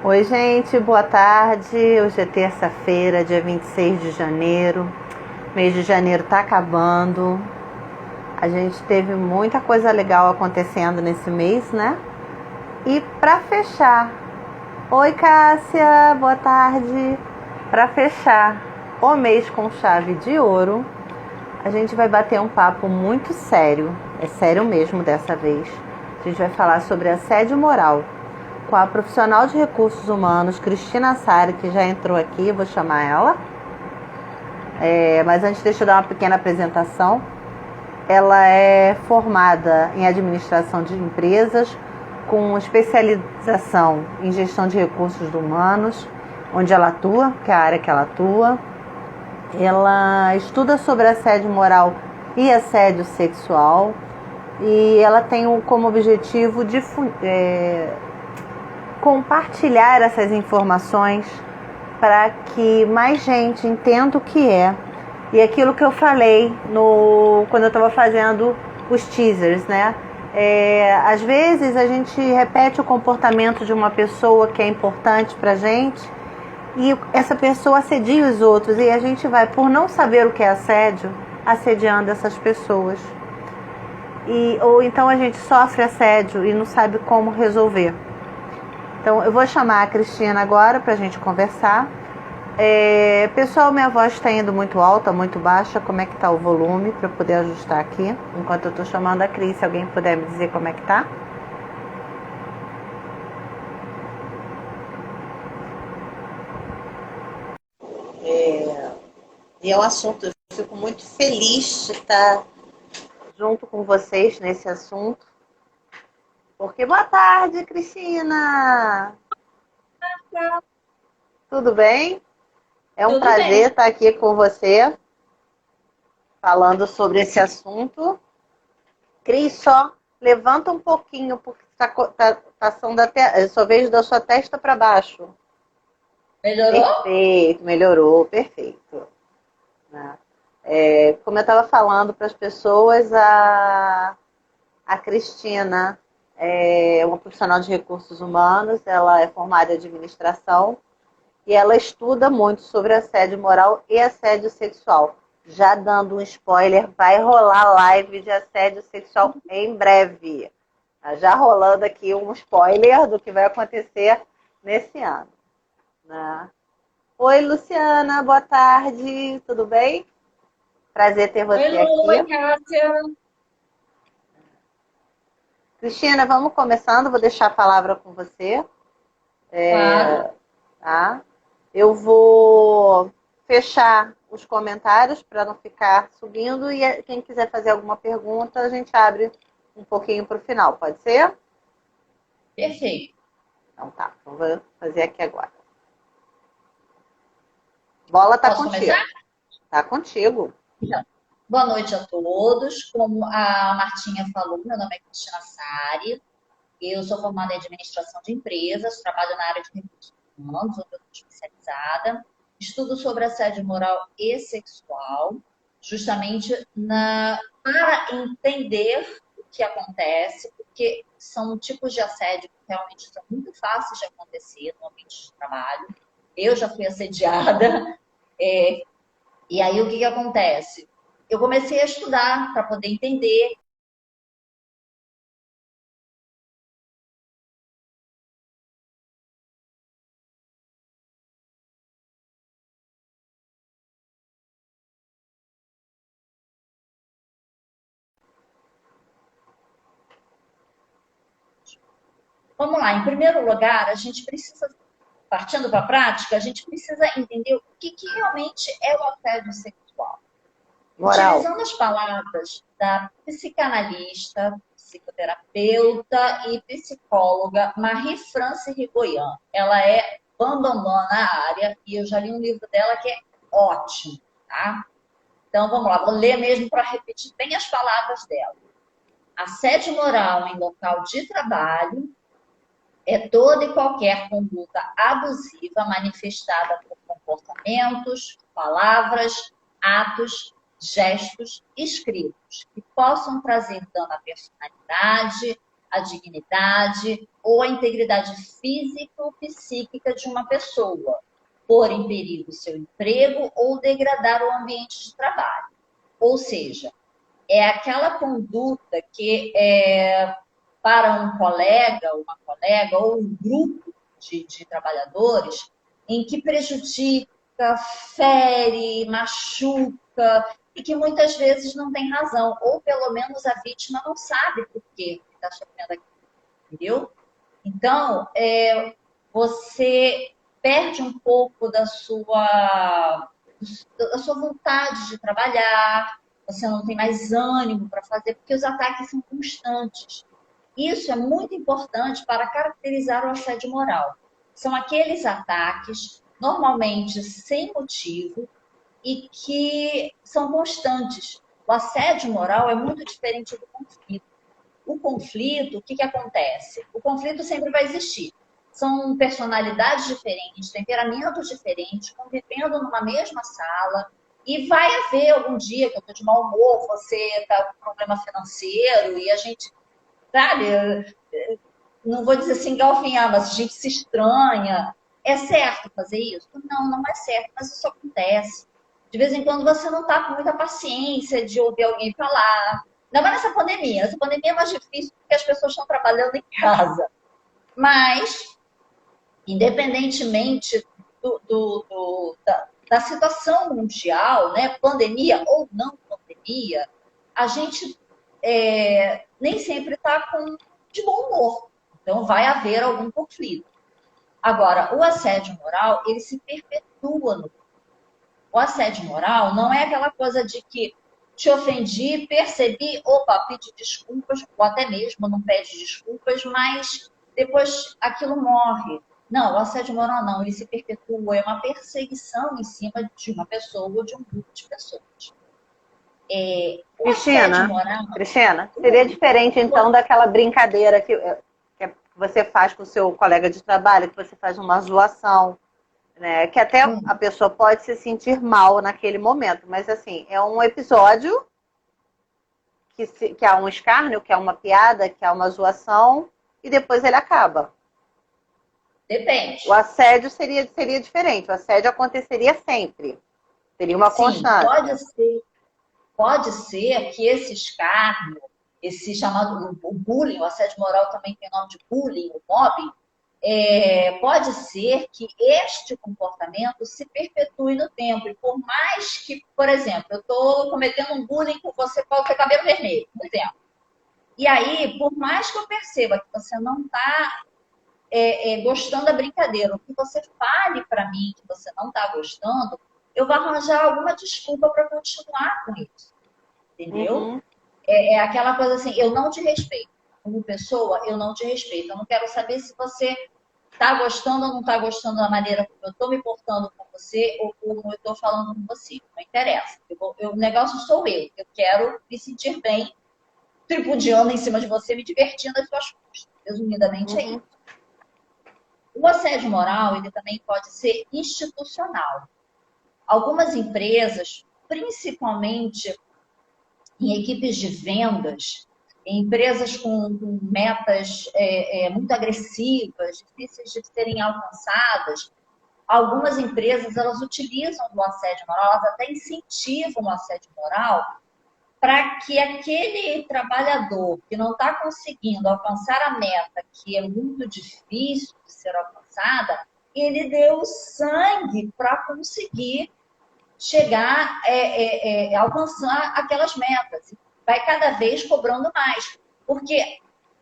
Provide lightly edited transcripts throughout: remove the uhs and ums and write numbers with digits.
Oi, gente, boa tarde. Hoje é terça-feira, dia 26 de janeiro. Mês de janeiro tá acabando. A gente teve muita coisa legal acontecendo nesse mês, né? E para fechar, oi, Cássia, boa tarde. Para fechar o mês com chave de ouro, a gente vai bater um papo muito sério. É sério mesmo dessa vez. A gente vai falar sobre assédio moral com a profissional de recursos humanos, Cristina Sari, que já entrou aqui, vou chamar ela. Mas antes, deixa eu dar uma pequena apresentação. Ela é formada em administração de empresas, com especialização em gestão de recursos humanos, onde ela atua, que é a área que ela atua. Ela estuda sobre assédio moral e assédio sexual, e ela tem como objetivo de compartilhar essas informações para que mais gente entenda o que é. E aquilo que eu falei quando eu estava fazendo os teasers, né? Às vezes a gente repete o comportamento de uma pessoa que é importante para a gente e essa pessoa assedia os outros, e a gente vai, por não saber o que é assédio, assediando essas pessoas. Ou então a gente sofre assédio e não sabe como resolver. Então, eu vou chamar a Cristina agora para a gente conversar. Pessoal, minha voz está indo muito alta, muito baixa. Como é que está o volume para eu poder ajustar aqui? Enquanto eu estou chamando a Cris, se alguém puder me dizer como é que está. E é um assunto, eu fico muito feliz de estar junto com vocês nesse assunto. Porque, boa tarde, Cristina! Tudo bem? É um Tudo prazer bem. estar aqui com você, falando sobre esse assunto. Cris, só levanta um pouquinho, porque tá passando até. Eu só vejo da sua testa para baixo. Melhorou? Perfeito, melhorou, perfeito. Né? Como eu estava falando para as pessoas, a Cristina é uma profissional de recursos humanos, ela é formada em administração e ela estuda muito sobre assédio moral e assédio sexual. Já dando um spoiler, vai rolar live de assédio sexual em breve. Tá já rolando aqui um spoiler do que vai acontecer nesse ano. Né? Oi, Luciana, boa tarde, tudo bem? Prazer ter Oi, você Lu, aqui. oi, Cássia. Cristina, vamos começando, vou deixar a palavra com você. Claro. Tá? Eu vou fechar os comentários para não ficar subindo, e quem quiser fazer alguma pergunta, a gente abre um pouquinho para o final, pode ser? Perfeito. Então tá, então vou fazer aqui agora. Bola tá Posso começar? contigo. Tá contigo. Então, boa noite a todos. Como a Martinha falou, meu nome é Cristina Sari. Eu sou formada em administração de empresas, trabalho na área de recursos humanos, onde eu estou especializada. Estudo sobre assédio moral e sexual, justamente para entender o que acontece, porque são tipos de assédio que realmente são muito fáceis de acontecer no ambiente de trabalho. Eu já fui assediada. E aí, o que acontece? Eu comecei a estudar para poder entender. Vamos lá, em primeiro lugar, a gente precisa, partindo para a prática, a gente precisa entender o que realmente é o assédio sexual. Moral. Utilizando as palavras da psicanalista, psicoterapeuta e psicóloga Marie-France Rigoyan. Ela é bambambam na área e eu já li um livro dela que é ótimo, tá? Então vamos lá, vou ler mesmo para repetir bem as palavras dela. Assédio moral em local de trabalho é toda e qualquer conduta abusiva manifestada por comportamentos, palavras, atos, gestos, escritos que possam trazer dano à personalidade, a dignidade ou a integridade física ou psíquica de uma pessoa, pôr em perigo seu emprego ou degradar o ambiente de trabalho. Ou seja, é aquela conduta que para um colega, uma colega ou um grupo de trabalhadores em que prejudica, fere, machuca e que muitas vezes não tem razão, ou pelo menos a vítima não sabe por que está sofrendo aquilo, entendeu? Então, você perde um pouco da sua vontade de trabalhar, você não tem mais ânimo para fazer, porque os ataques são constantes. Isso é muito importante para caracterizar o assédio moral. São aqueles ataques, normalmente sem motivo, e que são constantes. O assédio moral é muito diferente do conflito. O conflito, o que acontece? O conflito sempre vai existir. São personalidades diferentes, temperamentos diferentes, convivendo numa mesma sala. E vai haver algum dia que eu estou de mau humor, você está com problema financeiro e a gente, sabe, não vou dizer assim galfinhar, mas a gente se estranha. É certo fazer isso? Não, não é certo, mas isso acontece. De vez em quando você não está com muita paciência de ouvir alguém falar. Ainda mais nessa pandemia. Essa pandemia é mais difícil porque as pessoas estão trabalhando em casa. Mas, independentemente da situação mundial, né, pandemia ou não pandemia, a gente nem sempre está de bom humor. Então, vai haver algum conflito. Agora, o assédio moral, ele se perpetua no. O assédio moral não é aquela coisa de que te ofendi, percebi, opa, pedi desculpas, ou até mesmo não pede desculpas, mas depois aquilo morre. Não, o assédio moral não, ele se perpetua, é uma perseguição em cima de uma pessoa ou de um grupo de pessoas. O assédio moral... Cristina, seria diferente então daquela brincadeira que você faz com o seu colega de trabalho, que você faz uma zoação, né? Que até a pessoa pode se sentir mal naquele momento, mas assim, é um episódio que há um escárnio, que há uma piada, que há uma zoação, e depois ele acaba. Depende. O assédio seria diferente, o assédio aconteceria sempre. Seria uma constância. Pode ser que esse escárnio, esse chamado o bullying, o assédio moral também tem nome de bullying, o mobbing, pode ser que este comportamento se perpetue no tempo. E por mais que, por exemplo, eu estou cometendo um bullying com você por ter cabelo vermelho, por exemplo. E aí, por mais que eu perceba que você não está gostando da brincadeira, ou que você fale para mim que você não está gostando, eu vou arranjar alguma desculpa para continuar com isso. Entendeu? Uhum. É aquela coisa assim, eu não te respeito. Como pessoa, eu não te respeito. Eu não quero saber se você está gostando ou não está gostando da maneira como eu estou me portando com você ou como eu estou falando com você. Não interessa. O negócio sou eu. Eu quero me sentir bem, tripudiando em cima de você, me divertindo às suas custas. Resumidamente, é isso. O assédio moral, ele também pode ser institucional. Algumas empresas, principalmente em equipes de vendas, em empresas com metas muito agressivas, difíceis de serem alcançadas, algumas empresas elas utilizam do assédio moral, elas até incentivam o assédio moral para que aquele trabalhador que não está conseguindo alcançar a meta, que é muito difícil de ser alcançada, ele dê o sangue para conseguir chegar a alcançar aquelas metas. Vai cada vez cobrando mais. Porque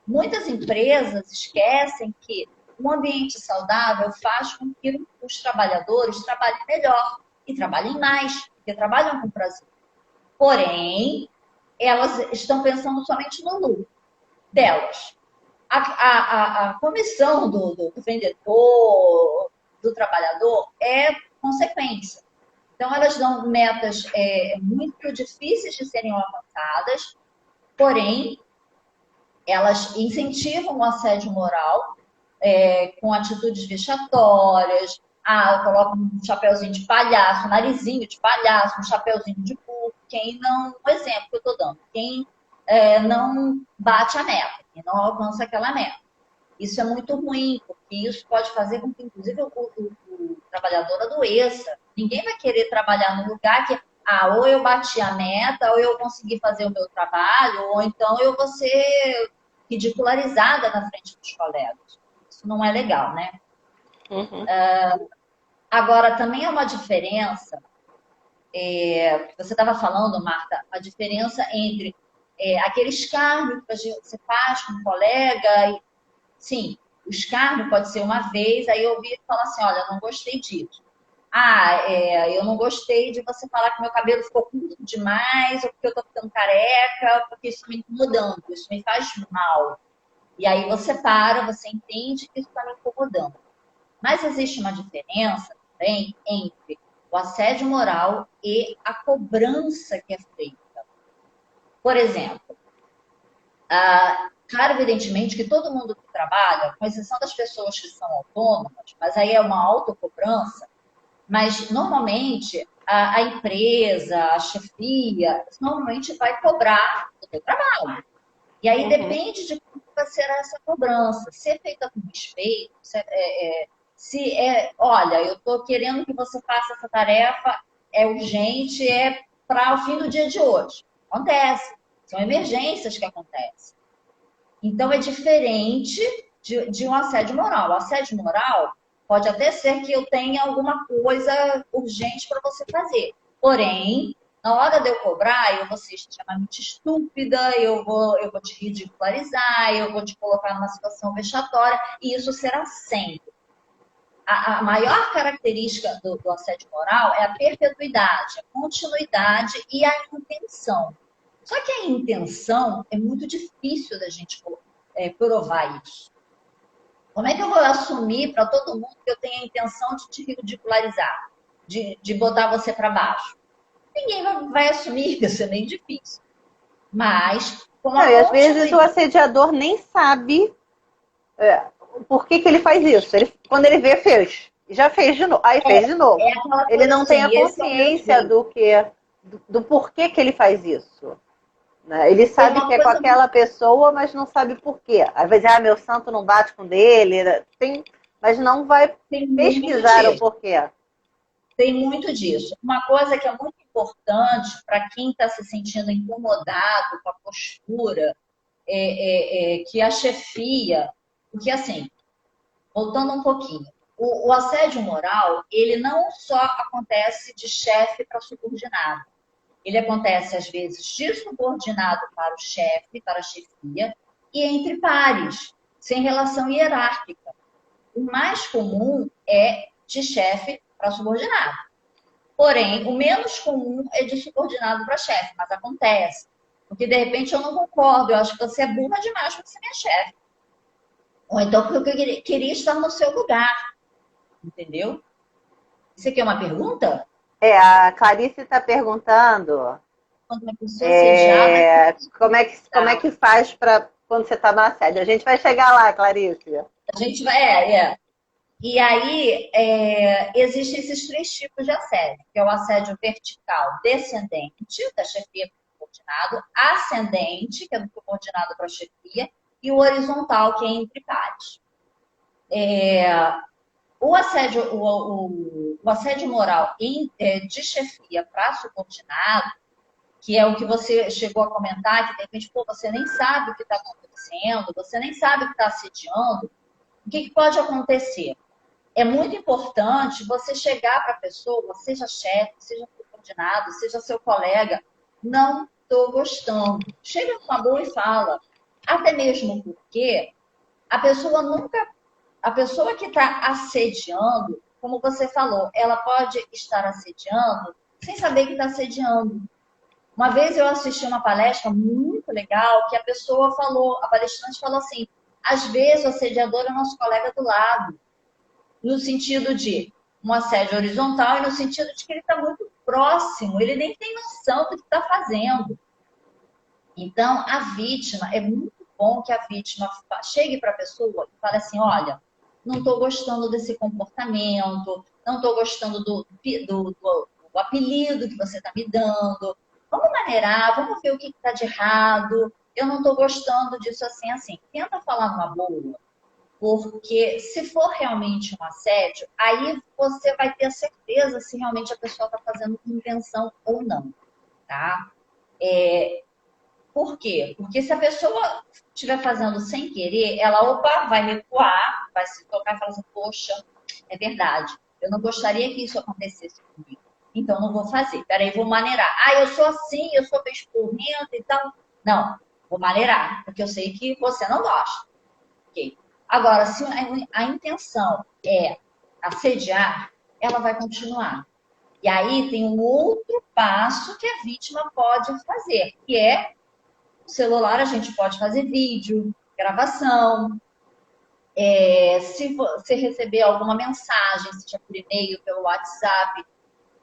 muitas empresas esquecem que um ambiente saudável faz com que os trabalhadores trabalhem melhor e trabalhem mais, porque trabalham com prazer. Porém, elas estão pensando somente no lucro delas. A comissão do vendedor, do trabalhador, é consequência. Então, elas dão metas muito difíceis de serem alcançadas, porém, elas incentivam o assédio moral com atitudes vexatórias, colocam um chapeuzinho de palhaço, um narizinho de palhaço, um chapeuzinho de burro. Quem não, um exemplo que eu estou dando, quem não bate a meta. e não alcança aquela meta. Isso é muito ruim, porque isso pode fazer com que, inclusive, o trabalhador adoeça. Ninguém vai querer trabalhar num lugar que, ou eu bati a meta, ou eu consegui fazer o meu trabalho, ou então eu vou ser ridicularizada na frente dos colegas. Isso não é legal, né? Uhum. Agora, também é uma diferença, você estava falando, Marta, a diferença entre aquele escárnio que você faz com um colega. Sim, o escárnio pode ser uma vez, aí eu ouvi falar assim, olha, não gostei disso. Eu não gostei de você falar que meu cabelo ficou curto demais, ou porque eu tô ficando careca, porque isso me incomodando, isso me faz mal. E aí você para, você entende que isso está me incomodando. Mas existe uma diferença também entre o assédio moral e a cobrança que é feita. Por exemplo, claro, evidentemente, que todo mundo que trabalha, com exceção das pessoas que são autônomas, mas aí é uma autocobrança, mas normalmente a empresa, a chefia, normalmente vai cobrar o teu trabalho. E aí Uhum. depende de como vai ser essa cobrança. Se é feita com respeito, olha, eu estou querendo que você faça essa tarefa, é urgente, é para o fim do dia de hoje. Acontece. São emergências que acontecem. Então, é diferente de um assédio moral. O assédio moral pode até ser que eu tenha alguma coisa urgente para você fazer. Porém, na hora de eu cobrar, eu vou ser extremamente estúpida, eu vou te ridicularizar, eu vou te colocar numa situação vexatória, e isso será sempre. A maior característica do assédio moral é a perpetuidade, a continuidade e a intenção. Só que a intenção é muito difícil da gente provar isso. Como é que eu vou assumir para todo mundo que eu tenho a intenção de te ridicularizar, de botar você para baixo? Ninguém vai assumir isso, é bem difícil. Mas, com Não, a e às vezes o continuidade, assediador nem sabe por que ele faz isso. Quando ele vê, fez. Já fez de novo. Aí fez de novo. é aquela Ele coisa não tem a assim, esse é o meu consciência jeito. do porquê que ele faz isso. Né? Ele Tem sabe uma que é com coisa muito. aquela pessoa, mas não sabe por quê. Às vezes, meu santo não bate com dele, mas não vai Tem muito pesquisar o disso. porquê. Tem muito disso. Uma coisa que é muito importante para quem está se sentindo incomodado com a postura, que a chefia, porque assim, voltando um pouquinho, o assédio moral, ele não só acontece de chefe para subordinado. Ele acontece, às vezes, de subordinado para o chefe, para a chefia, e entre pares, sem relação hierárquica. O mais comum é de chefe para subordinado. Porém, o menos comum é de subordinado para chefe, mas acontece. Porque, de repente, eu não concordo, eu acho que você é burra demais para ser minha chefe. Ou então porque eu queria estar no seu lugar, entendeu? Isso aqui é uma pergunta? A Clarice está perguntando Quando uma pessoa assediada como é que faz para quando você está no assédio. A gente vai chegar lá, Clarice. a gente vai. E aí, existem esses três tipos de assédio, que é o assédio vertical descendente, da chefia para o subordinado, ascendente, que é do subordinado para a chefia, e o horizontal, que é entre pares. O assédio moral de chefia para subordinado, que é o que você chegou a comentar, que de repente, pô, você nem sabe o que está acontecendo, você nem sabe o que está assediando, o que pode acontecer? É muito importante você chegar para a pessoa, seja chefe, seja subordinado, seja seu colega, não estou gostando. Chega com uma boa e fala. Até mesmo porque a pessoa nunca, a pessoa que está assediando, como você falou, ela pode estar assediando sem saber que está assediando. Uma vez eu assisti uma palestra muito legal que a pessoa falou, a palestrante falou assim, às vezes o assediador é nosso colega do lado, no sentido de um assédio horizontal e no sentido de que ele está muito próximo, ele nem tem noção do que está fazendo. Então, a vítima, é muito bom que a vítima chegue para a pessoa e fale assim, olha, não estou gostando desse comportamento, não estou gostando do apelido que você está me dando, vamos maneirar, vamos ver o que está de errado, eu não estou gostando disso assim, assim. Tenta falar numa boa, porque se for realmente um assédio, aí você vai ter certeza se realmente a pessoa está fazendo com intenção ou não, tá? Por quê? Porque se a pessoa estiver fazendo sem querer, ela, opa, vai recuar, vai se tocar e falar assim, poxa, é verdade, eu não gostaria que isso acontecesse comigo. Então, não vou fazer. Peraí, vou maneirar. Ah, eu sou assim, eu sou meio esporrenta e tal. Não, vou maneirar, porque eu sei que você não gosta. Ok. Agora, se a intenção é assediar, ela vai continuar. E aí tem um outro passo que a vítima pode fazer, que é o celular, a gente pode fazer vídeo, gravação. Se você receber alguma mensagem, seja por e-mail, pelo WhatsApp,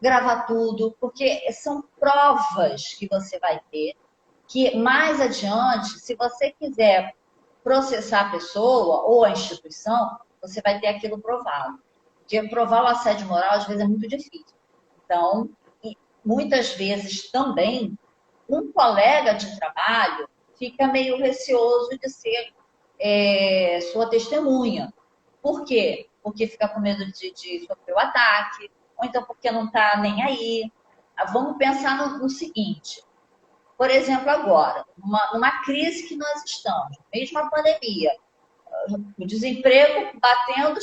gravar tudo, porque são provas que você vai ter que mais adiante, se você quiser processar a pessoa ou a instituição, você vai ter aquilo provado. Porque provar o assédio moral, às vezes, é muito difícil. Então, muitas vezes também, um colega de trabalho fica meio receoso de ser sua testemunha. Por quê? Porque fica com medo de sofrer o ataque, ou então porque não está nem aí. Vamos pensar no seguinte: por exemplo, agora, uma crise que nós estamos, mesmo a pandemia, o desemprego batendo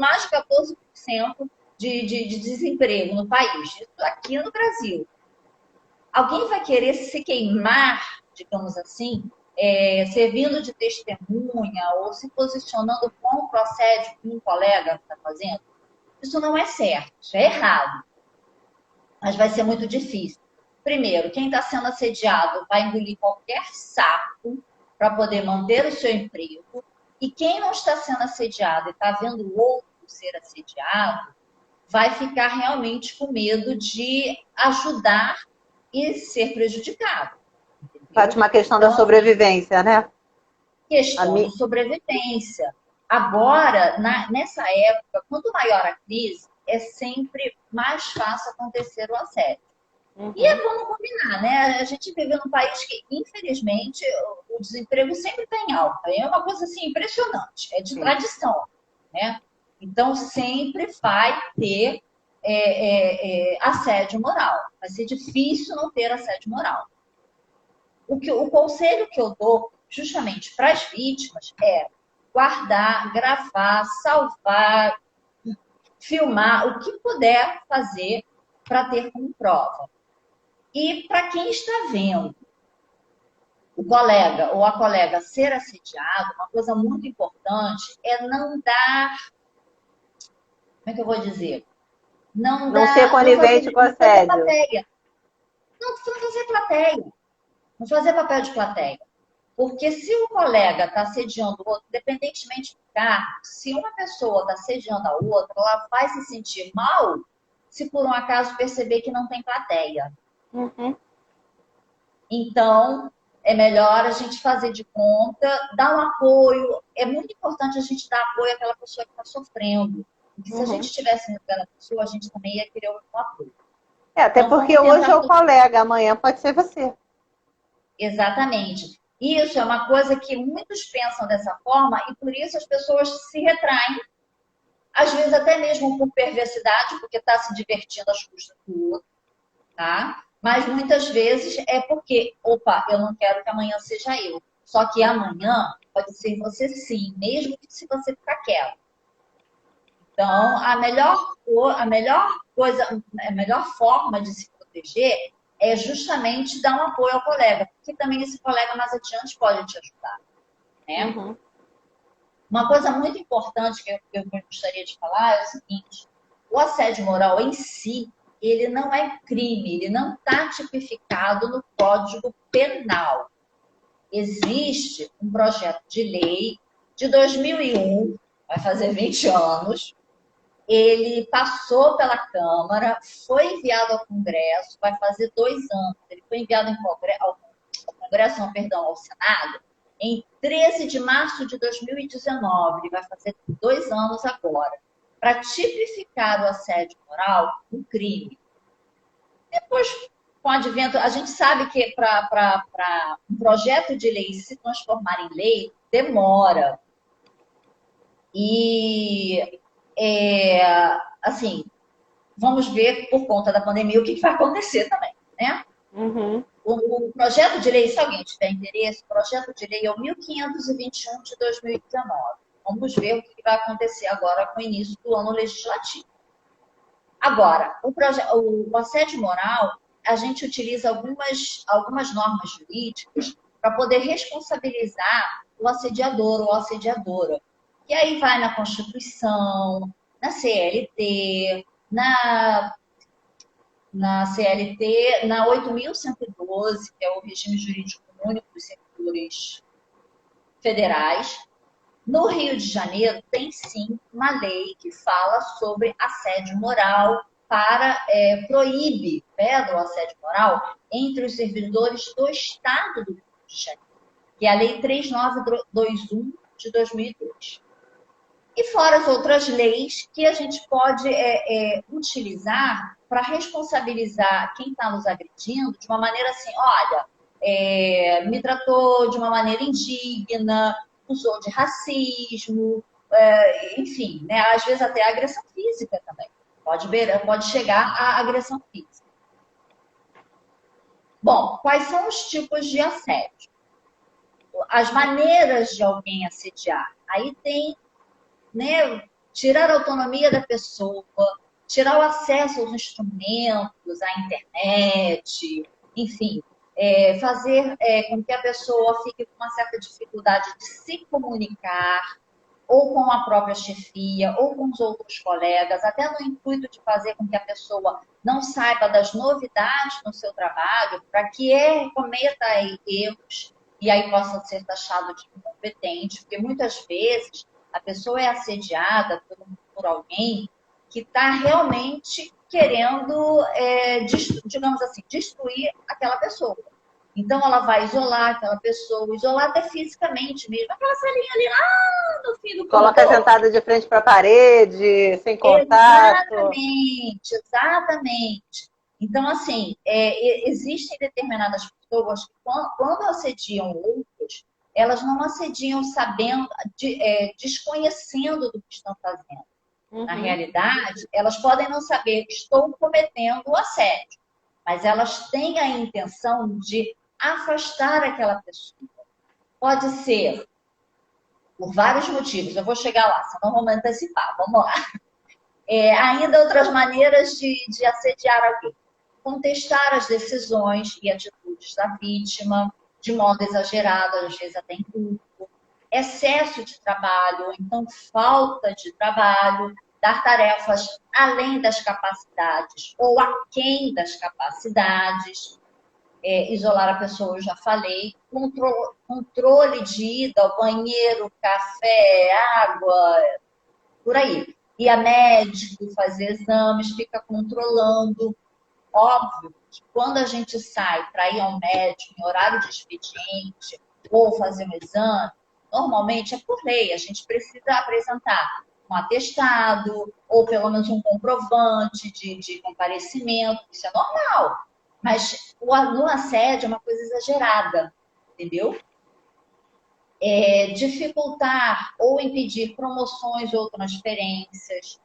mais de 14% de desemprego no país, isso aqui no Brasil. Alguém vai querer se queimar, digamos assim, servindo de testemunha ou se posicionando contra o assédio que um colega está fazendo? Isso não é certo, isso é errado, mas vai ser muito difícil. Primeiro, quem está sendo assediado vai engolir qualquer sapo para poder manter o seu emprego. E quem não está sendo assediado e está vendo o outro ser assediado, vai ficar realmente com medo de ajudar e ser prejudicado. Fátima, a questão da sobrevivência, né? Questão de sobrevivência. Agora, nessa época, quanto maior a crise, é sempre mais fácil acontecer o assédio. E vamos combinar, né? A gente vive num país que, infelizmente, o desemprego sempre está em alta. É uma coisa assim impressionante, é de tradição, né? Então, sempre vai ter assédio moral. Vai ser difícil não ter assédio moral. O conselho que eu dou justamente para as vítimas é guardar, gravar, salvar, filmar, o que puder fazer para ter como prova. E para quem está vendo o colega ou a colega ser assediado, uma coisa muito importante é não dar, como é que eu vou dizer? Não ser conivente com assédio. Não fazer plateia. Não fazer papel de plateia. Porque se o colega está assediando o outro, independentemente do cargo, se uma pessoa está assediando a outra, ela vai se sentir mal se por um acaso perceber que não tem plateia. Então, é melhor a gente fazer de conta, dar um apoio. É muito importante a gente dar apoio àquela pessoa que está sofrendo. Porque se a gente estivesse naquela pessoa, a gente também ia querer um apoio. Até então, porque hoje é o colega, amanhã pode ser você. Exatamente. Isso é uma coisa que muitos pensam dessa forma e por isso as pessoas se retraem, às vezes até mesmo por perversidade, porque está se divertindo às custas do outro, tá? Mas muitas vezes é porque, opa, eu não quero que amanhã seja eu. Só que amanhã pode ser você sim, mesmo que se você ficar quieto. Então, a melhor forma de se proteger é justamente dar um apoio ao colega, porque também esse colega mais adiante pode te ajudar, né? Uma coisa muito importante que eu gostaria de falar é o seguinte: o assédio moral em si, ele não é crime, ele não está tipificado no Código Penal. Existe um projeto de lei de 2001, vai fazer 20 anos, ele passou pela Câmara, foi enviado ao Congresso, vai fazer 2 anos. Ele foi enviado ao Senado, em 13 de março de 2019. Ele vai fazer 2 anos agora, para tipificar o assédio moral um crime. Depois com o advento, a gente sabe que para um projeto de lei se transformar em lei, demora. E, assim, vamos ver por conta da pandemia o que vai acontecer também, né? Uhum. O projeto de lei, se alguém tiver interesse, o projeto de lei é o 1521 de 2019. Vamos ver o que vai acontecer agora com o início do ano legislativo. Agora, o assédio moral, a gente utiliza algumas normas jurídicas para poder responsabilizar o assediador ou a assediadora. E aí vai na Constituição, na CLT, na CLT, na 8.112, que é o regime jurídico único dos servidores federais. No Rio de Janeiro, tem sim uma lei que fala sobre assédio moral proíbe, veda o assédio moral entre os servidores do Estado do Rio de Janeiro, que é a Lei 3921 de 2002. E fora as outras leis que a gente pode utilizar para responsabilizar quem está nos agredindo de uma maneira assim, olha, me tratou de uma maneira indigna, usou de racismo, enfim, né? Às vezes até agressão física também. Pode chegar à agressão física. Bom, quais são os tipos de assédio? As maneiras de alguém assediar. Aí tem, né, tirar a autonomia da pessoa, tirar o acesso aos instrumentos, à internet, enfim, fazer com que a pessoa fique com uma certa dificuldade de se comunicar, ou com a própria chefia, ou com os outros colegas, até no intuito de fazer com que a pessoa não saiba das novidades no seu trabalho, para que cometa erros e aí possa ser taxado de incompetente, porque muitas vezes a pessoa é assediada por alguém que está realmente querendo, digamos assim, destruir aquela pessoa. Então, ela vai isolar aquela pessoa, isolar até fisicamente mesmo. Aquela salinha ali lá no fim do Coloca corredor. sentada de frente para a parede, sem contato. Exatamente, exatamente. Então, assim, existem determinadas pessoas que, quando assediam outros, elas não assediam sabendo, desconhecendo do que estão fazendo. Uhum. Na realidade, elas podem não saber que estou cometendo o assédio, mas elas têm a intenção de afastar aquela pessoa. Pode ser por vários motivos, eu vou chegar lá, senão vamos antecipar, vamos lá. Ainda outras maneiras de assediar alguém. Contestar as decisões e atitudes da vítima, de modo exagerado, às vezes até em grupo. Excesso de trabalho, então falta de trabalho, dar tarefas além das capacidades ou aquém das capacidades. Isolar a pessoa, eu já falei, controle de ida ao banheiro, café, água, por aí. Ir a médico, fazer exames, fica controlando. Óbvio que quando a gente sai para ir ao médico em horário de expediente ou fazer um exame, normalmente é por lei, a gente precisa apresentar um atestado ou pelo menos um comprovante de comparecimento, isso é normal. Mas no assédio é uma coisa exagerada, entendeu? Dificultar ou impedir promoções ou transferências,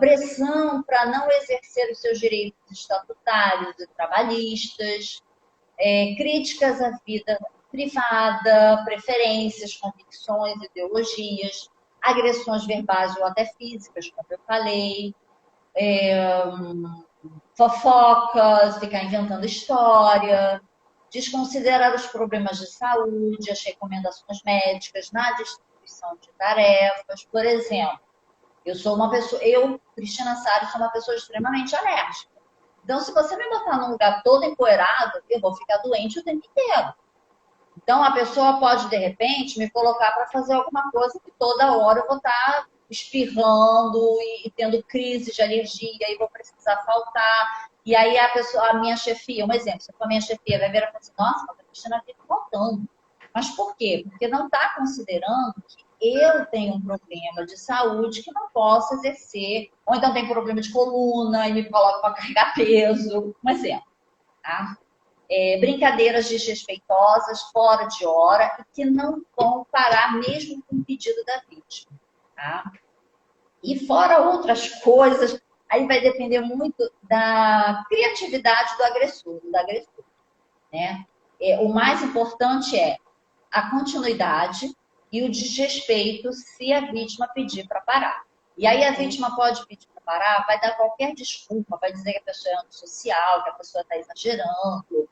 pressão para não exercer os seus direitos estatutários e trabalhistas, críticas à vida privada, preferências, convicções, ideologias, agressões verbais ou até físicas, como eu falei, fofocas, ficar inventando história, desconsiderar os problemas de saúde, as recomendações médicas na distribuição de tarefas. Por exemplo, Cristina Sari, sou uma pessoa extremamente alérgica. Então, se você me botar num lugar todo empoeirado, eu vou ficar doente o tempo inteiro. Então, a pessoa pode, de repente, me colocar para fazer alguma coisa que toda hora eu vou estar espirrando e tendo crise de alergia e vou precisar faltar. E aí a minha chefia, um exemplo, se for a minha chefia, vai ver e falar assim, nossa, mas a Cristina fica faltando. Mas por quê? Porque não está considerando que eu tenho um problema de saúde que não posso exercer, ou então tem problema de coluna e me coloca para carregar peso, um exemplo. tá? Brincadeiras desrespeitosas, fora de hora, e que não vão parar mesmo com o pedido da vítima, tá? E fora outras coisas, aí vai depender muito da criatividade do agressor, né? O mais importante é a continuidade e o desrespeito se a vítima pedir para parar. E aí a vítima pode pedir para parar, vai dar qualquer desculpa, vai dizer que a pessoa é antissocial, que a pessoa está exagerando,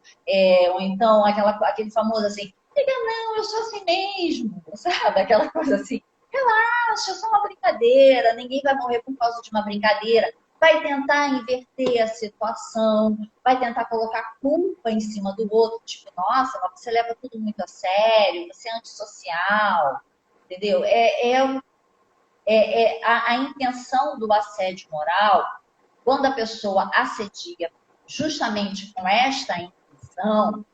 ou então aquele famoso assim, diga não, eu sou assim mesmo, sabe? Aquela coisa assim, relaxa, é só uma brincadeira, ninguém vai morrer por causa de uma brincadeira. Vai tentar inverter a situação, vai tentar colocar culpa em cima do outro, tipo, nossa, mas você leva tudo muito a sério, você é antissocial, entendeu? A intenção do assédio moral, quando a pessoa assedia justamente com esta intenção,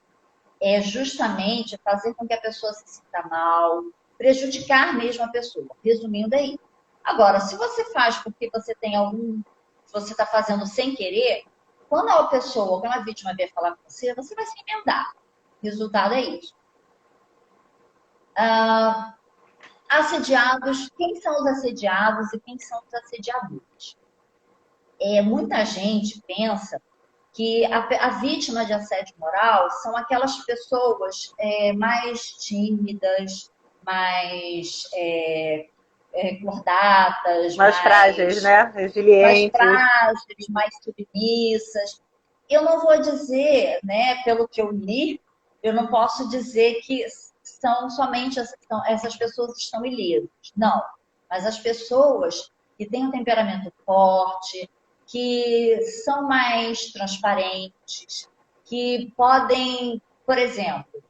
é justamente fazer com que a pessoa se sinta mal, prejudicar mesmo a pessoa. Resumindo aí. Agora, se você faz porque você tem se você está fazendo sem querer, quando a vítima vier falar com você, você vai se emendar. O resultado é isso. Assediados, quem são os assediados e quem são os assediadores? Muita gente pensa que a vítima de assédio moral são aquelas pessoas mais tímidas, mais cordatas, Mais frágeis, né? mais Resilientes. frágeis, mais submissas. Eu não vou dizer, né, pelo que eu li, eu não posso dizer que são somente essas pessoas que estão ilesas. Não. Mas as pessoas que têm um temperamento forte, que são mais transparentes, que podem, por exemplo,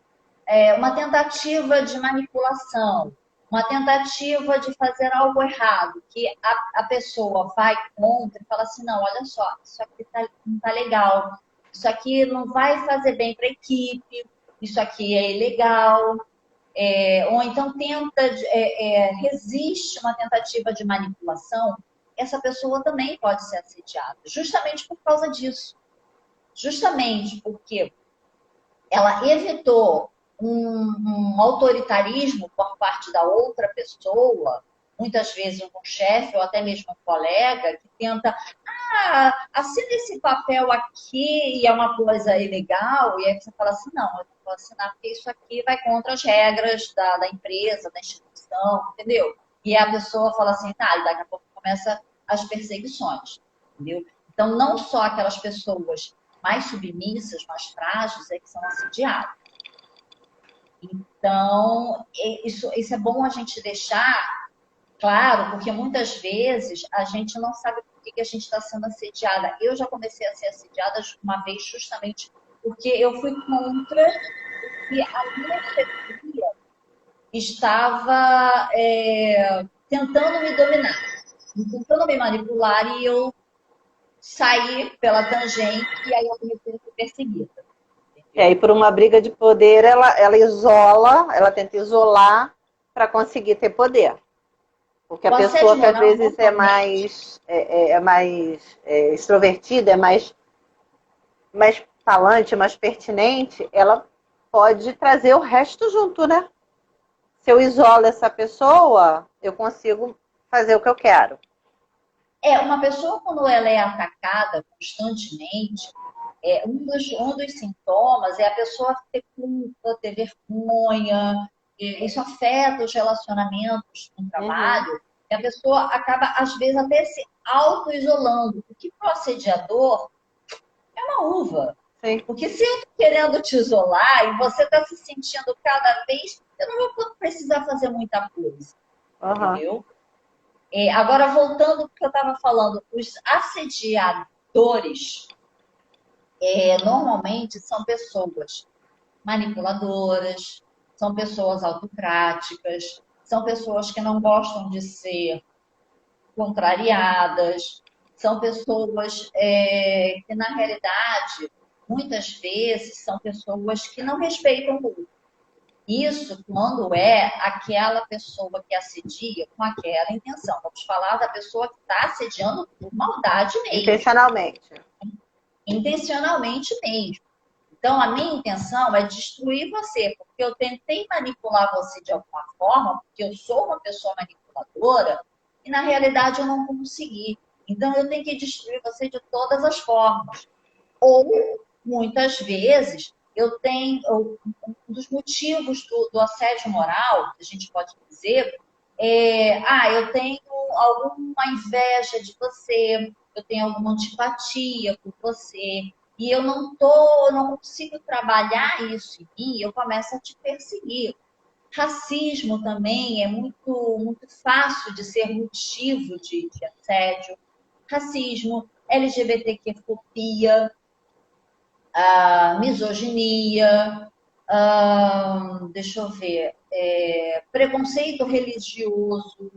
uma tentativa de manipulação, uma tentativa de fazer algo errado, que a pessoa vai contra e fala assim, não, olha só, isso aqui não está legal, isso aqui não vai fazer bem para a equipe, isso aqui é ilegal, ou então resiste uma tentativa de manipulação, essa pessoa também pode ser assediada, justamente por causa disso. Justamente porque ela evitou um autoritarismo por parte da outra pessoa, muitas vezes um chefe ou até mesmo um colega, que tenta, assina esse papel aqui e é uma coisa ilegal, e aí você fala assim, não, eu não vou assinar porque isso aqui vai contra as regras da empresa, da instituição, entendeu? E a pessoa fala assim, tá, e daqui a pouco começa as perseguições, entendeu? Então, não só aquelas pessoas mais submissas, mais frágeis, que são assediadas. Então, isso é bom a gente deixar claro, porque muitas vezes a gente não sabe por que a gente está sendo assediada. Eu já comecei a ser assediada uma vez justamente porque eu fui contra o que a minha chefia estava tentando me dominar, tentando me manipular, e eu saí pela tangente e aí eu comecei a ser perseguida. E aí, por uma briga de poder, ela tenta isolar para conseguir ter poder. Porque a pessoa que às vezes é mais extrovertida, é mais falante, mais pertinente, ela pode trazer o resto junto, né? Se eu isolo essa pessoa, eu consigo fazer o que eu quero. Uma pessoa, quando ela é atacada constantemente, um dos sintomas é a pessoa ter culpa, ter vergonha, isso afeta os relacionamentos no trabalho, e a pessoa acaba, às vezes, até se auto-isolando, o que para o assediador é uma uva. Sim. Porque se eu estou querendo te isolar e você está se sentindo cada vez, eu não vou precisar fazer muita coisa, entendeu? Agora, voltando ao que eu estava falando, os assediadores normalmente são pessoas manipuladoras, são pessoas autocráticas, são pessoas que não gostam de ser contrariadas, são pessoas que, na realidade, muitas vezes são pessoas que não respeitam o outro. Isso quando é aquela pessoa que assedia com aquela intenção. Vamos falar da pessoa que está assediando por maldade mesmo. Intencionalmente. Intencionalmente mesmo. Então, a minha intenção é destruir você, porque eu tentei manipular você de alguma forma, porque eu sou uma pessoa manipuladora, e na realidade eu não consegui. Então, eu tenho que destruir você de todas as formas. Ou, muitas vezes, um dos motivos do assédio moral, que a gente pode dizer, eu tenho alguma inveja de você, eu tenho alguma antipatia por você, e eu não consigo trabalhar isso em mim, eu começo a te perseguir. Racismo também é muito fácil de ser motivo de assédio. Racismo, LGBTQ-fobia, misoginia, deixa eu ver, preconceito religioso,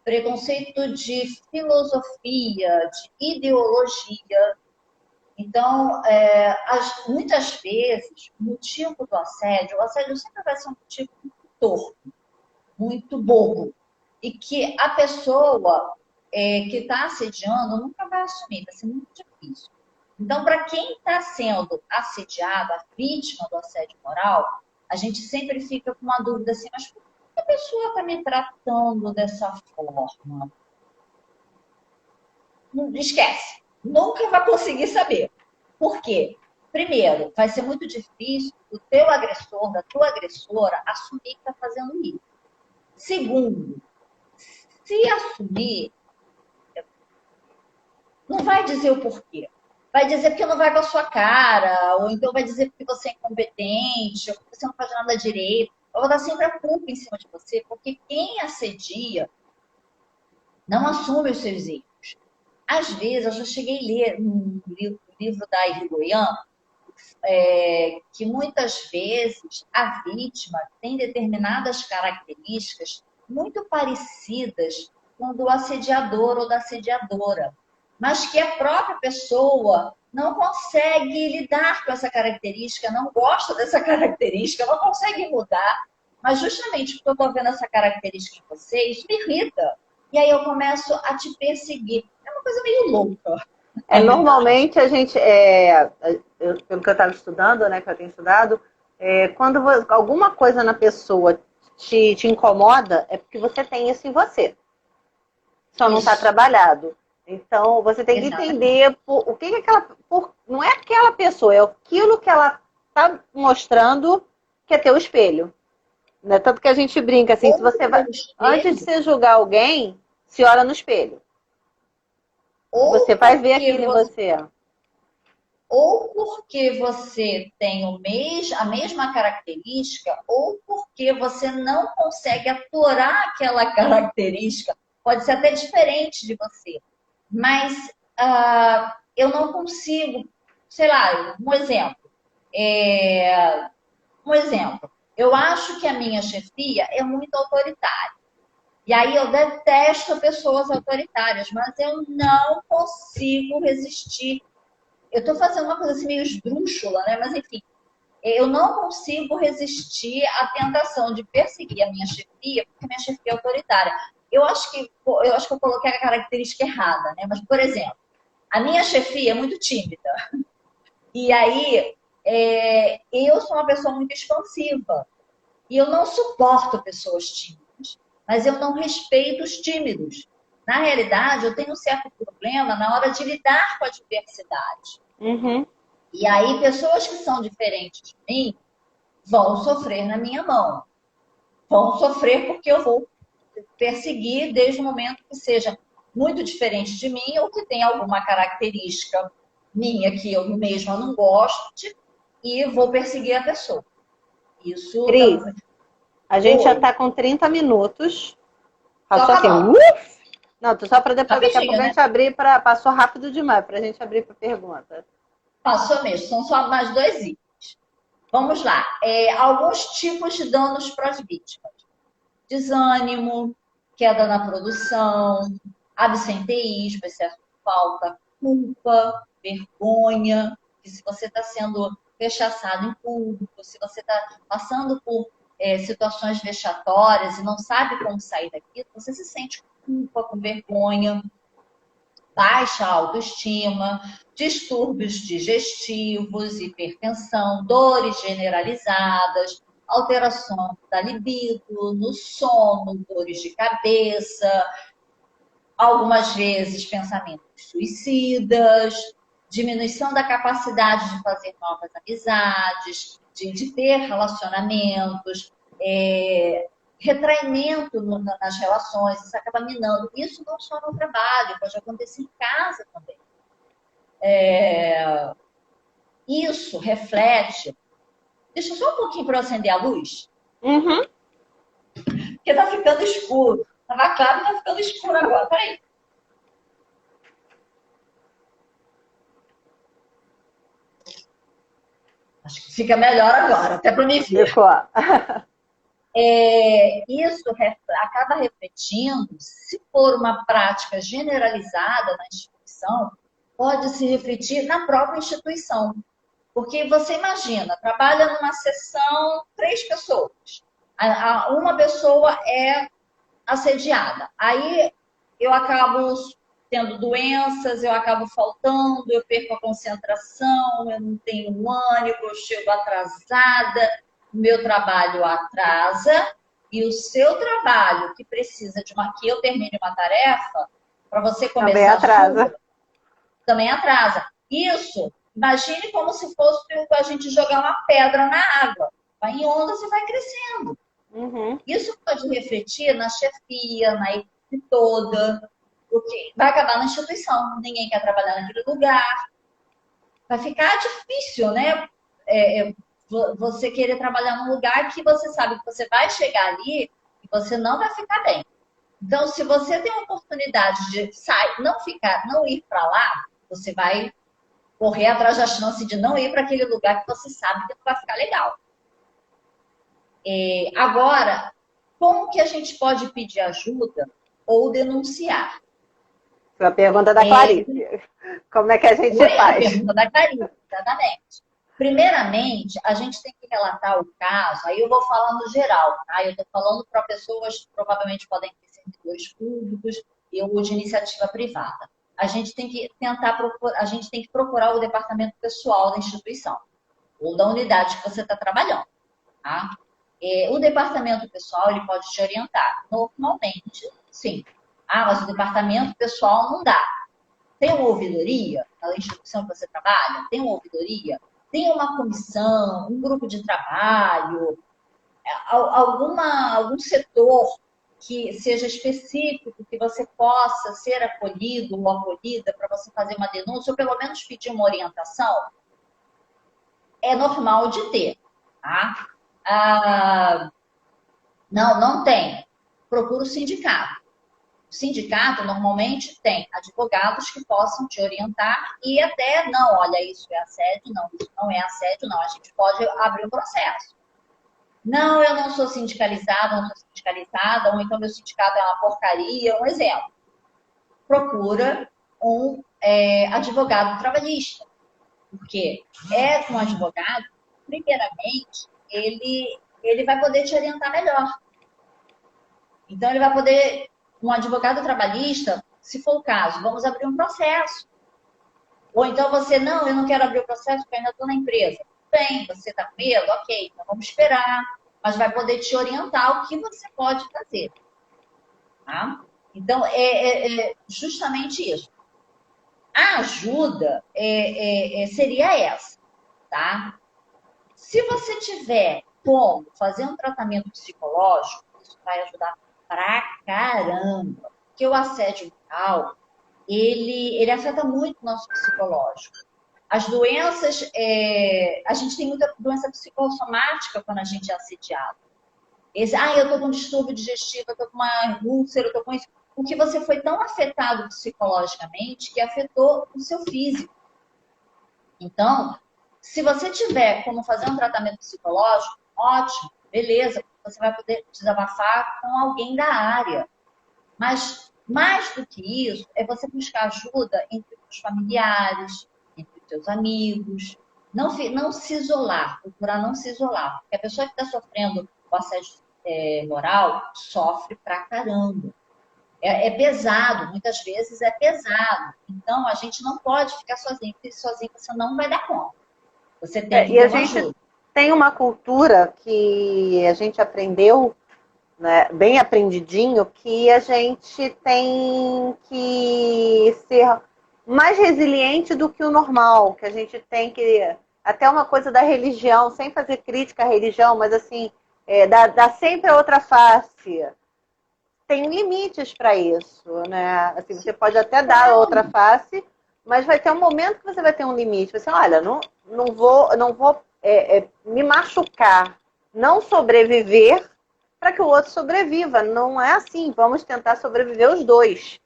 preconceito de filosofia, de ideologia. Então, muitas vezes, o motivo do assédio, o assédio sempre vai ser um motivo muito torto, muito bobo, e que a pessoa que está assediando nunca vai assumir, vai ser muito difícil. Então, para quem está sendo assediado, a vítima do assédio moral, a gente sempre fica com uma dúvida assim, mas por que a pessoa está me tratando dessa forma? Não esquece, nunca vai conseguir saber. Por quê? Primeiro, vai ser muito difícil o teu agressor, da tua agressora, assumir que está fazendo isso. Segundo, se assumir, não vai dizer o porquê. Vai dizer porque não vai com a sua cara, ou então vai dizer porque você é incompetente, ou porque você não faz nada direito. Eu vou dar sempre a culpa em cima de você, porque quem assedia não assume os seus erros. Às vezes, eu já cheguei a ler um livro da Irigoyen, que muitas vezes a vítima tem determinadas características muito parecidas com do assediador ou da assediadora, mas que a própria pessoa não consegue lidar com essa característica, não gosta dessa característica, não consegue mudar, mas justamente porque eu estou vendo essa característica em você, isso me irrita. E aí eu começo a te perseguir. É uma coisa meio louca. Normalmente a gente, pelo que eu estava estudando, né, que eu tenho estudado, quando alguma coisa na pessoa te incomoda, é porque você tem isso em você. Só não está Isso, trabalhado. Então, você tem que exatamente. entender o que não é aquela pessoa, é aquilo que ela está mostrando que é teu espelho. Né? Tanto que a gente brinca assim, se Ou você vai, pelo antes de espelho, você julgar alguém, se olha no espelho. Você ou vai ver porque aquilo em você, você. ou porque você tem a mesma característica, ou porque você não consegue aturar aquela característica. Pode ser até diferente de você, mas eu não consigo, sei lá, um exemplo. É, um exemplo. Eu acho que a minha chefia é muito autoritária. E aí eu detesto pessoas autoritárias, mas eu não consigo resistir. Eu estou fazendo uma coisa assim meio esdrúxula, né? Mas enfim, eu não consigo resistir à tentação de perseguir a minha chefia, porque a minha chefia é autoritária. Eu acho que eu coloquei a característica errada, né? Mas, por exemplo, a minha chefia é muito tímida. E aí, eu sou uma pessoa muito expansiva. E eu não suporto pessoas tímidas, mas eu não respeito os tímidos. Na realidade, eu tenho um certo problema na hora de lidar com a diversidade. Uhum. E aí, pessoas que são diferentes de mim vão sofrer na minha mão. Vão sofrer porque eu vou perseguir desde o momento que seja muito diferente de mim ou que tenha alguma característica minha que eu mesma não goste e vou perseguir a pessoa. Isso Cris, também. a gente já Oi. está com 30 minutos. Só Passou assim, acabando. Não, só para depois, daqui a Rapidinho, pouco a né? gente abrir para. Passou rápido demais para a gente abrir para pergunta. Passou mesmo, são só mais dois itens. Vamos lá. Alguns tipos de danos para as vítimas: desânimo, queda na produção, absenteísmo, excesso de falta, culpa, vergonha, que se você está sendo rechaçado em público, se você está passando por situações vexatórias e não sabe como sair daquilo, você se sente com culpa, com vergonha. baixa autoestima, distúrbios digestivos, hipertensão, dores generalizadas, alteração da libido, no sono, dores de cabeça, algumas vezes pensamentos suicidas, diminuição da capacidade de fazer novas amizades, de ter relacionamentos, retraimento nas relações, isso acaba minando. Isso não só no trabalho, pode acontecer em casa também. Isso reflete. Deixa só um pouquinho para eu acender a luz. Uhum. Porque tá ficando escuro. Tava claro, tá ficando escuro agora. Peraí. Acho que fica melhor agora, até para me ver. Isso acaba refletindo, se for uma prática generalizada na instituição, pode se refletir na própria instituição. Porque você imagina, trabalha numa sessão 3 pessoas. Uma pessoa é assediada. Aí eu acabo tendo doenças, eu acabo faltando, eu perco a concentração, eu não tenho ânimo, eu chego atrasada, o meu trabalho atrasa e o seu trabalho que precisa que eu termine uma tarefa, para você começar também atrasa. Também atrasa. Isso, imagine como se fosse a gente jogar uma pedra na água. Vai em ondas e vai crescendo. Uhum. Isso pode refletir na chefia, na equipe toda, porque vai acabar na instituição, ninguém quer trabalhar naquele lugar. Vai ficar difícil, né? Você querer trabalhar num lugar que você sabe que você vai chegar ali e você não vai ficar bem. Então, se você tem a oportunidade de sair, não ir para lá, você vai correr atrás da chance de não ir para aquele lugar que você sabe que não vai ficar legal. Agora, como que a gente pode pedir ajuda ou denunciar? A pergunta da Clarice. Como é que a gente faz? A pergunta da Clarice, exatamente. Primeiramente, a gente tem que relatar o caso, aí eu vou falar no geral, tá? Eu estou falando para pessoas que provavelmente podem ter servidores públicos ou de iniciativa privada. A gente tem que procurar o departamento pessoal da instituição ou da unidade que você está trabalhando, tá? O departamento pessoal, ele pode te orientar. Normalmente, sim. Mas o departamento pessoal não dá. Tem uma ouvidoria na instituição que você trabalha? Tem uma ouvidoria? Tem uma comissão, um grupo de trabalho, algum setor que seja específico, que você possa ser acolhido ou acolhida para você fazer uma denúncia, ou pelo menos pedir uma orientação? É normal de ter, tá? Não tem. Procura o sindicato. O sindicato normalmente tem advogados que possam te orientar e até, não, olha, isso é assédio, não, isso não é assédio, não, a gente pode abrir um processo. Não, eu não sou sindicalizada, não sou sindicalizada, ou então meu sindicato é uma porcaria, um exemplo. Procura um advogado trabalhista, porque com um advogado, primeiramente, ele vai poder te orientar melhor. Então, ele vai poder, um advogado trabalhista, se for o caso, vamos abrir um processo. Ou então você, não, eu não quero abrir o processo porque ainda estou na empresa. Bem, você está com medo? Ok, então vamos esperar. Mas vai poder te orientar o que você pode fazer. Tá? Então, é justamente isso. A ajuda seria essa, tá? Se você tiver como fazer um tratamento psicológico, isso vai ajudar pra caramba. Porque o assédio moral, ele afeta muito o nosso psicológico. As doenças, a gente tem muita doença psicossomática quando a gente é assediado. Eu tô com distúrbio digestivo, eu tô com uma úlcera, eu tô com isso. Porque você foi tão afetado psicologicamente que afetou o seu físico. Então, se você tiver como fazer um tratamento psicológico, ótimo, beleza, você vai poder desabafar com alguém da área. Mas, mais do que isso, é você buscar ajuda entre os familiares, entre os seus amigos. Não se isolar, procurar não se isolar. Porque a pessoa que está sofrendo o assédio moral sofre pra caramba. É pesado, muitas vezes é pesado. Então, a gente não pode ficar sozinho, porque sozinho você não vai dar conta. Você tem que E ter a uma gente ajuda. tem uma cultura que a gente aprendeu, né, bem aprendidinho, que a gente tem que ser mais resiliente do que o normal, que a gente tem que, até uma coisa da religião, sem fazer crítica à religião, mas assim, dá sempre a outra face. Tem limites para isso, né? Assim, você pode até dar a outra Claro. face, mas vai ter um momento que você vai ter um limite. Você, olha, não vou me machucar, não sobreviver para que o outro sobreviva. Não é assim. Vamos tentar sobreviver os dois.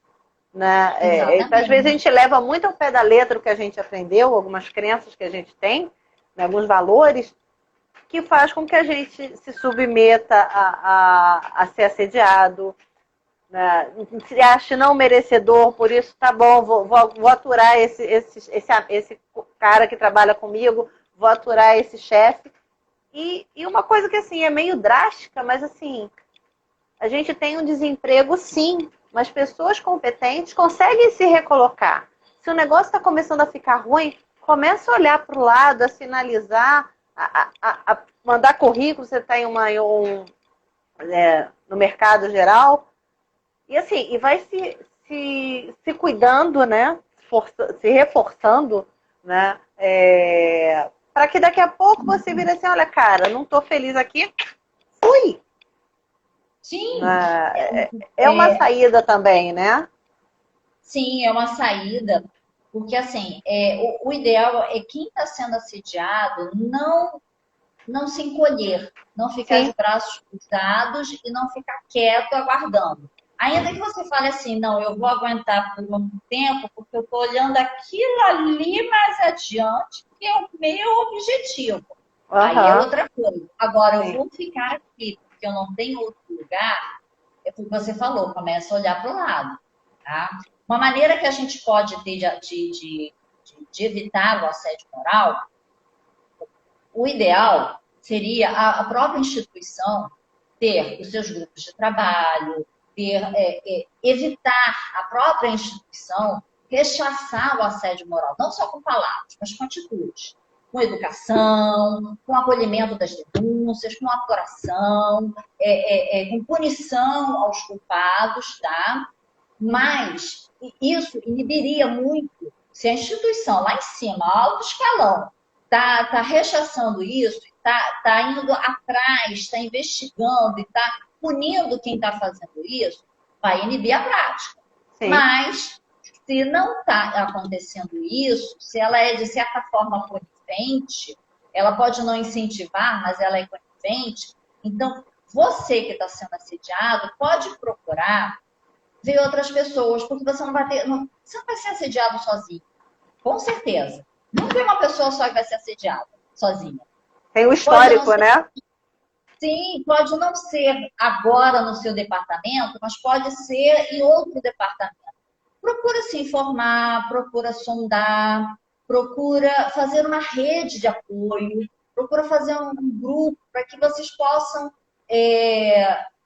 Né? Então, às vezes a gente Exatamente. leva muito ao pé da letra o que a gente aprendeu, algumas crenças que a gente tem, né? Alguns valores, que faz com que a gente se submeta a ser assediado, né? Se acha não merecedor, por isso tá bom, vou aturar esse cara que trabalha comigo, vou aturar esse chefe. E uma coisa que assim é meio drástica, mas assim, a gente tem um desemprego sim, mas pessoas competentes conseguem se recolocar. Se o negócio está começando a ficar ruim, começa a olhar para o lado, a sinalizar, a mandar currículo, você está no mercado geral, e assim, e vai se cuidando, né? Se reforçando, né? Para que daqui a pouco você vire assim, olha, cara, não estou feliz aqui, fui. Sim, É uma é, saída também, né? sim, é uma saída, porque assim, o ideal é quem está sendo assediado não se encolher, não ficar Sim. de braços cruzados e não ficar quieto aguardando. Ainda que você fale assim, não, eu vou aguentar por um tempo, porque eu estou olhando aquilo ali mais adiante, que é o meu objetivo. Aí é Aham. outra coisa. Agora, eu Sim. vou ficar aqui porque eu não tenho outro lugar, é o que você falou, começa a olhar para o lado. Tá? Uma maneira que a gente pode ter de evitar o assédio moral, o ideal seria a própria instituição ter os seus grupos de trabalho, evitar a própria instituição rechaçar o assédio moral, não só com palavras, mas com atitudes, com educação, com acolhimento das denúncias, com apuração, com punição aos culpados, tá? Mas isso inibiria muito se a instituição lá em cima, alto escalão, tá rechaçando isso, tá indo atrás, está investigando e está punindo quem está fazendo isso, vai inibir a prática. Sim. Mas se não está acontecendo isso, se ela é de certa forma conivente, ela pode não incentivar, mas ela é conivente, então você que está sendo assediado pode procurar ver outras pessoas, porque você não vai ter, você não vai ser assediado sozinho, com certeza. Nunca é uma pessoa só que vai ser assediada sozinha. Tem o Pode não histórico, ser, né? sim, pode não ser agora no seu departamento, mas pode ser em outro departamento. Procura se informar, procura sondar, procura fazer uma rede de apoio, procura fazer um grupo para que vocês possam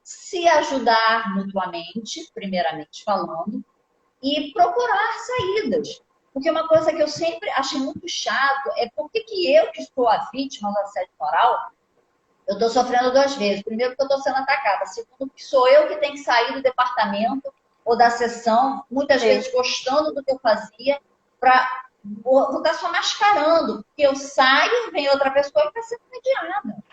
se ajudar mutuamente, primeiramente falando, e procurar saídas. Porque uma coisa que eu sempre achei muito chato é por que eu, que sou a vítima do assédio moral, eu estou sofrendo duas vezes. Primeiro, porque eu estou sendo atacada. Segundo, que sou eu que tenho que sair do departamento ou da sessão, muitas Sim. vezes gostando do que eu fazia, para vou estar só mascarando. Porque eu saio, vem outra pessoa que está sendo mediada.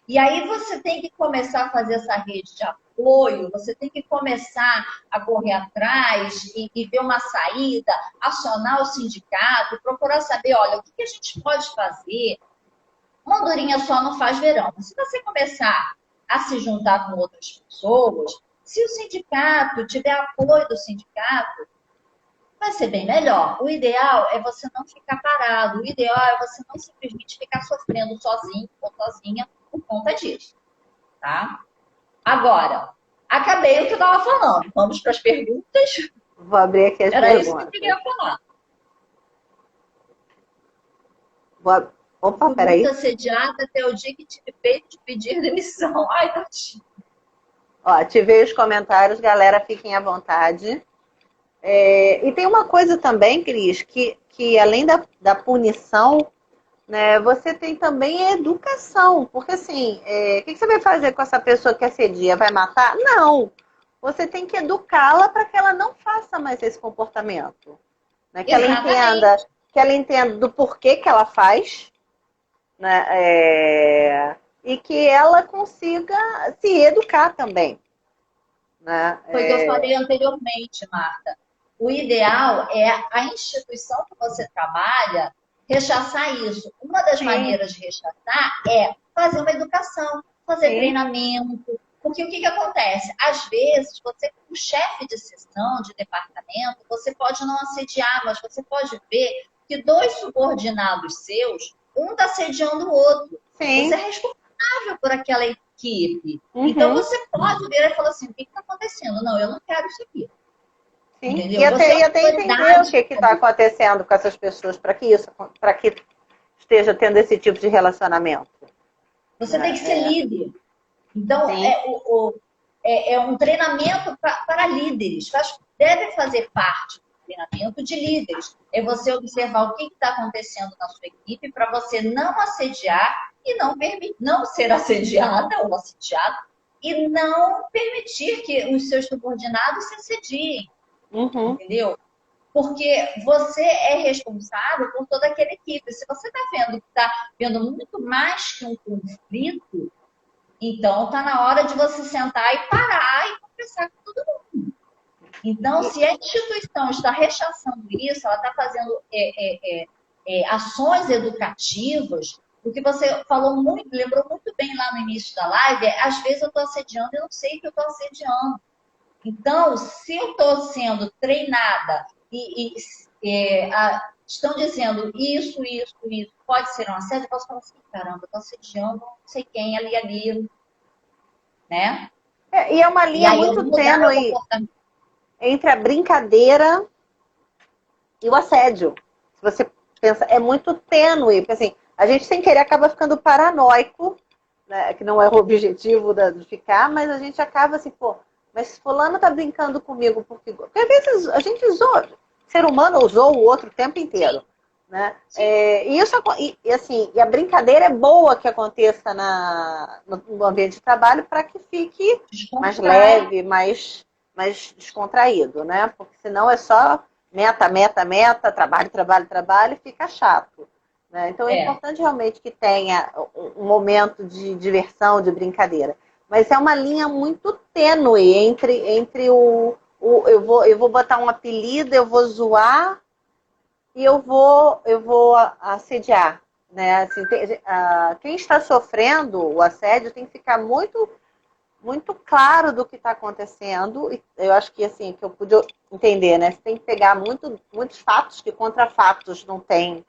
E aí você tem que começar a fazer essa rede de apoio, você tem que começar a correr atrás e ver uma saída, acionar o sindicato, procurar saber, olha, o que a gente pode fazer. Uma andorinha só não faz verão. Mas se você começar a se juntar com outras pessoas, se o sindicato tiver apoio do sindicato, vai ser bem melhor. O ideal é você não ficar parado. O ideal é você não simplesmente ficar sofrendo sozinho ou sozinha por conta disso, tá? Agora, acabei o que eu estava falando. Vamos para as perguntas. Vou abrir aqui as Era isso que eu perguntas. queria falar. Opa, Fui muito peraí. assediada até o dia que tive peito de pedir demissão. Ai, tadinho. Ó, ativei os comentários, galera, fiquem à vontade. E tem uma coisa também, Cris, que além da punição, né, você tem também a educação. Porque assim, o que você vai fazer com essa pessoa que assedia? Vai matar? Não. Você tem que educá-la para que ela não faça mais esse comportamento. Né? Exatamente. Que ela entenda do porquê que ela faz, né? E que ela consiga se educar também. Né? Foi o que eu falei anteriormente, Marta. O ideal é a instituição que você trabalha rechaçar isso. Uma das Sim, maneiras de rechaçar é fazer uma educação, fazer sim. treinamento. Porque o que, que acontece? Às vezes, você, como chefe de seção, de departamento, você pode não assediar, mas você pode ver que dois subordinados seus, um está assediando o outro. Você é Sim. responsável por aquela equipe. Então Uhum. você pode ver e falar assim: o que está acontecendo? Não, eu não quero isso aqui. Sim. Entendeu? Você é E até entender o autoridade. que está acontecendo com essas pessoas para que esteja tendo esse tipo de relacionamento. Você tem Né? que ser líder. Então, Sim. é um treinamento para líderes. Deve fazer parte do treinamento de líderes. É você observar o que está acontecendo na sua equipe para você não assediar e não ser assediada ou assediado e não permitir que os seus subordinados se assediem. Uhum. Entendeu? Porque você é responsável por toda aquela equipe. Se você está vendo muito mais que um conflito, então está na hora de você sentar e parar e conversar com todo mundo. Então, E, se a instituição está rechaçando isso, ela está fazendo ações educativas, o que você falou muito, lembrou muito bem lá no início da live, às vezes eu estou assediando e eu não sei que eu estou assediando. Então, se eu estou sendo treinada estão dizendo isso, pode ser um assédio, eu posso falar assim, caramba, eu estou assediando não sei quem ali, né? e é uma E linha aí eu muito vou mudar meu tênue comportamento. entre a brincadeira e o assédio. Se você pensa, é muito tênue, porque assim, a gente sem querer acaba ficando paranoico, né, que não é o objetivo de ficar, mas a gente acaba assim, pô, mas fulano tá brincando comigo porque às vezes a gente zoa, ser humano usou o outro o tempo inteiro. Sim, Né? sim, Assim, e a brincadeira é boa que aconteça no ambiente de trabalho para que fique mais descontrai. leve, mais descontraído, né? Porque senão é só meta, trabalho, fica chato. Né? Então é É, importante realmente que tenha um momento de diversão, de brincadeira. Mas é uma linha muito tênue entre eu vou botar um apelido, eu vou zoar e eu vou assediar. Né? Assim, quem está sofrendo o assédio tem que ficar muito claro do que está acontecendo. E eu acho que assim, que eu pude entender, né? Você tem que pegar muitos fatos que contra fatos não tem.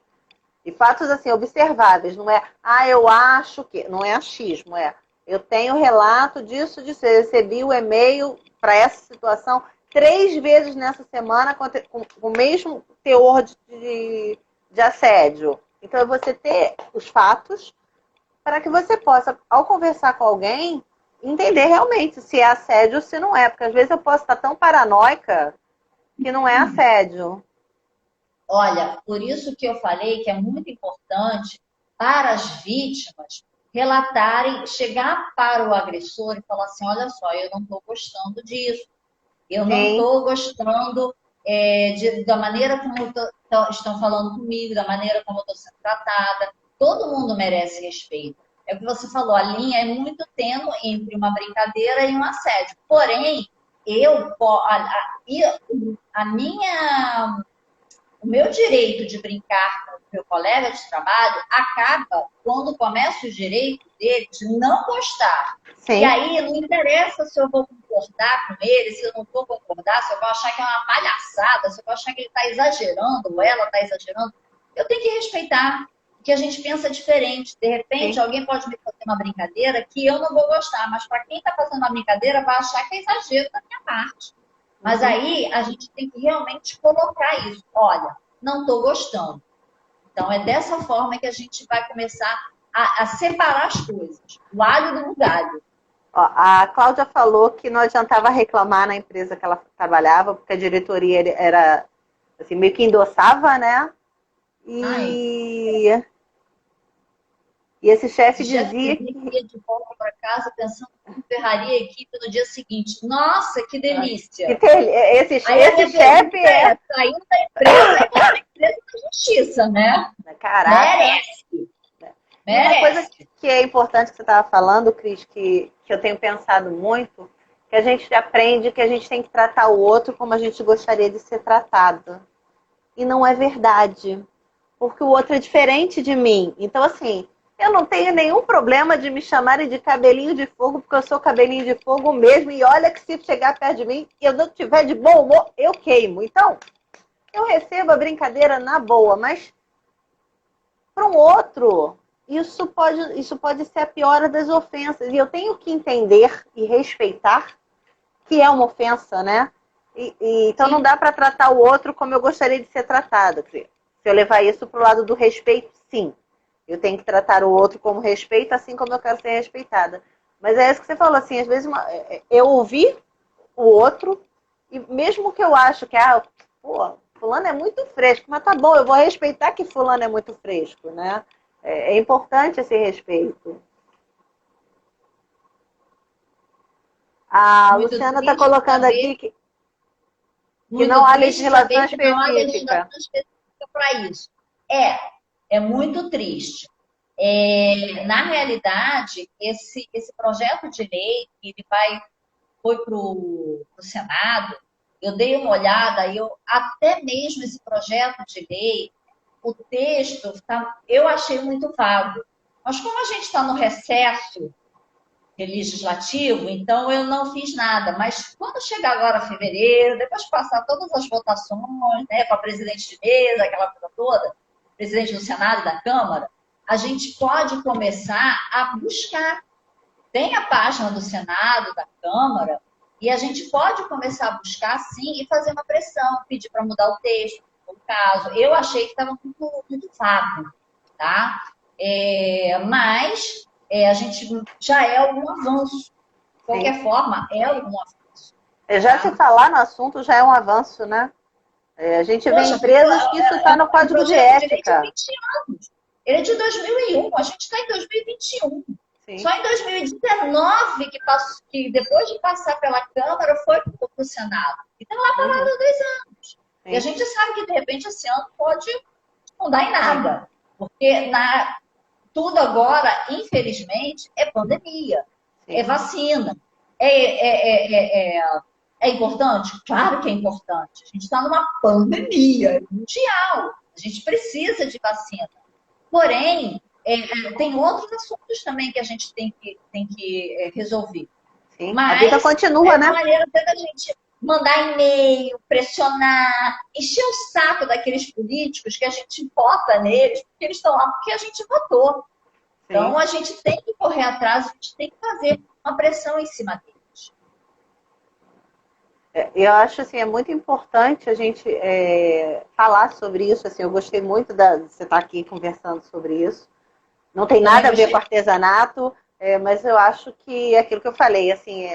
E fatos assim, observáveis, não é, eu acho que. Não é achismo, eu tenho relato disso, eu recebi o e-mail para essa situação 3 vezes nessa semana com o mesmo teor de assédio. Então, é você ter os fatos para que você possa, ao conversar com alguém, entender realmente se é assédio ou se não é. Porque às vezes eu posso estar tão paranoica que não é assédio. olha, por isso que eu falei que é muito importante para as vítimas relatarem, chegar para o agressor e falar assim: olha só, eu não estou gostando disso, eu não Sim, estou gostando da maneira como estão falando comigo, da maneira como eu estou sendo tratada. Todo mundo merece respeito. É o que você falou, a linha é muito tênue entre uma brincadeira e um assédio. Porém, a minha o meu direito de brincar com o meu colega de trabalho acaba quando começa o direito dele de não gostar. E sim. aí não interessa se eu vou concordar com ele, se eu não vou concordar, se eu vou achar que é uma palhaçada, se eu vou achar que ele está exagerando ou ela está exagerando. Eu tenho que respeitar, que a gente pensa diferente. De repente, Sim. alguém pode me fazer uma brincadeira que eu não vou gostar, mas para quem está fazendo uma brincadeira vai achar que é exagero da minha parte. Mas Uhum. aí a gente tem que realmente colocar isso. Olha, não estou gostando. Então é dessa forma que a gente vai começar a separar as coisas. O alho do bugalho. Ó, a Cláudia falou que não adiantava reclamar na empresa que ela trabalhava, porque a diretoria era assim, meio que endossava, né? Ai, E, e esse chefe chefe dizia dizia que. que ia de volta para casa pensando como ferraria a equipe no dia seguinte. Nossa, que delícia! Aí a Esse minha chefe pergunta é. é, saindo da empresa e botar a empresa na justiça, né? Caraca! Merece, E uma coisa merece. que é importante que você estava falando, Cris, que eu tenho pensado muito, que a gente aprende que a gente tem que tratar o outro como a gente gostaria de ser tratado. E não é verdade. Porque o outro é diferente de mim. Então, assim, eu não tenho nenhum problema de me chamarem de cabelinho de fogo, porque eu sou cabelinho de fogo mesmo. E olha que se chegar perto de mim e eu não tiver de bom humor, eu queimo. Então, eu recebo a brincadeira na boa, mas para um outro, isso pode ser a pior das ofensas. E eu tenho que entender e respeitar que é uma ofensa, né? Então não Sim, dá para tratar o outro como eu gostaria de ser tratado. Se eu levar isso para o lado do respeito, sim. Eu tenho que tratar o outro como respeito, assim como eu quero ser respeitada. Mas é isso que você falou, assim, às vezes eu ouvi o outro, e mesmo que eu acho que, pô, fulano é muito fresco, mas tá bom, eu vou respeitar que fulano é muito fresco, né? É importante esse respeito. A muito Luciana está triste colocando saber, aqui que não muito há triste legislação saber que não há específica. legislação específica para isso. É muito triste. Na realidade, esse projeto de lei, ele foi para o Senado, eu dei uma olhada, até mesmo esse projeto de lei, o texto, eu achei muito vago. Mas como a gente está no recesso legislativo, então eu não fiz nada. Mas quando chegar agora fevereiro, depois que passar todas as votações, né, para presidente de mesa, aquela coisa toda, presidente do Senado e da Câmara, a gente pode começar a buscar. Tem a página do Senado, da Câmara, e a gente pode começar a buscar, sim, e fazer uma pressão, pedir para mudar o texto, no caso. Eu achei que estava muito vago, tá? Mas a gente já é algum avanço. De Sim. qualquer forma, é algum avanço. Já se Tá? falar no assunto já é um avanço, né? A gente vê Poxa, porque empresas que isso está no é um código de projeto de lei de ética. 20 anos. Ele é de 2001, a gente está em 2021. Sim. Só em 2019 que depois de passar pela Câmara foi para o Senado. E está lá parado Uhum. há 2 anos. E a Sim. gente sabe que de repente esse ano pode não dar em Sim. nada. Porque tudo agora, infelizmente, é pandemia, é Sim. vacina. É importante? Claro que é importante. A gente está numa pandemia mundial. A gente precisa de vacina. Porém, tem outros assuntos também que a gente tem que resolver. Sim. A vida Mas continua, é uma né? maneira até da gente mandar e-mail, pressionar, encher o saco daqueles políticos que a gente vota neles, porque eles estão lá porque a gente votou. Então, Sim. a gente tem que correr atrás, a gente tem que fazer uma pressão em cima deles. Eu acho assim, é muito importante a gente falar sobre isso. Assim, eu gostei muito de você estar aqui conversando sobre isso. Não tem Também nada a ver com gostei. artesanato, mas eu acho que é aquilo que eu falei, assim,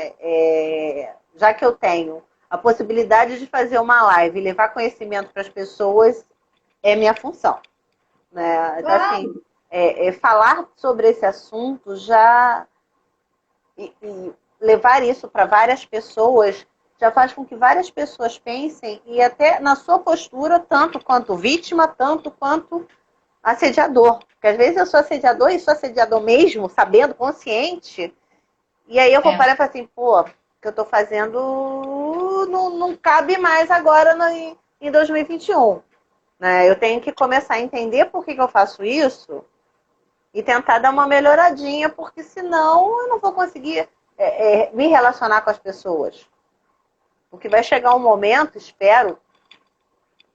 já que eu tenho a possibilidade de fazer uma live e levar conhecimento para as pessoas, é minha função. Né? Então, assim, Claro, falar sobre esse assunto já e levar isso para várias pessoas já faz com que várias pessoas pensem e até na sua postura, tanto quanto vítima, tanto quanto assediador. Porque às vezes eu sou assediador e sou assediador mesmo, sabendo, consciente. E aí eu vou é, parar e falar assim, pô, o que eu estou fazendo não cabe mais agora em 2021. Né? Eu tenho que começar a entender por que eu faço isso e tentar dar uma melhoradinha, porque senão eu não vou conseguir me relacionar com as pessoas. Porque vai chegar um momento, espero,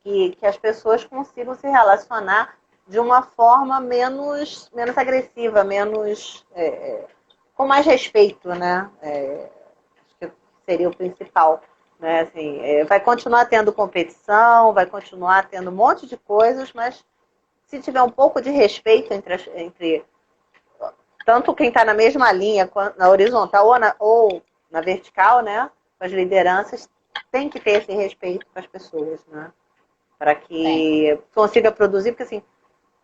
que as pessoas consigam se relacionar de uma forma menos agressiva, com mais respeito, né? Acho que seria o principal. Né? Assim, vai continuar tendo competição, vai continuar tendo um monte de coisas, mas se tiver um pouco de respeito entre tanto quem está na mesma linha, na horizontal ou na vertical, né? Com as lideranças, tem que ter esse respeito com as pessoas, né? Para que consiga produzir, porque assim,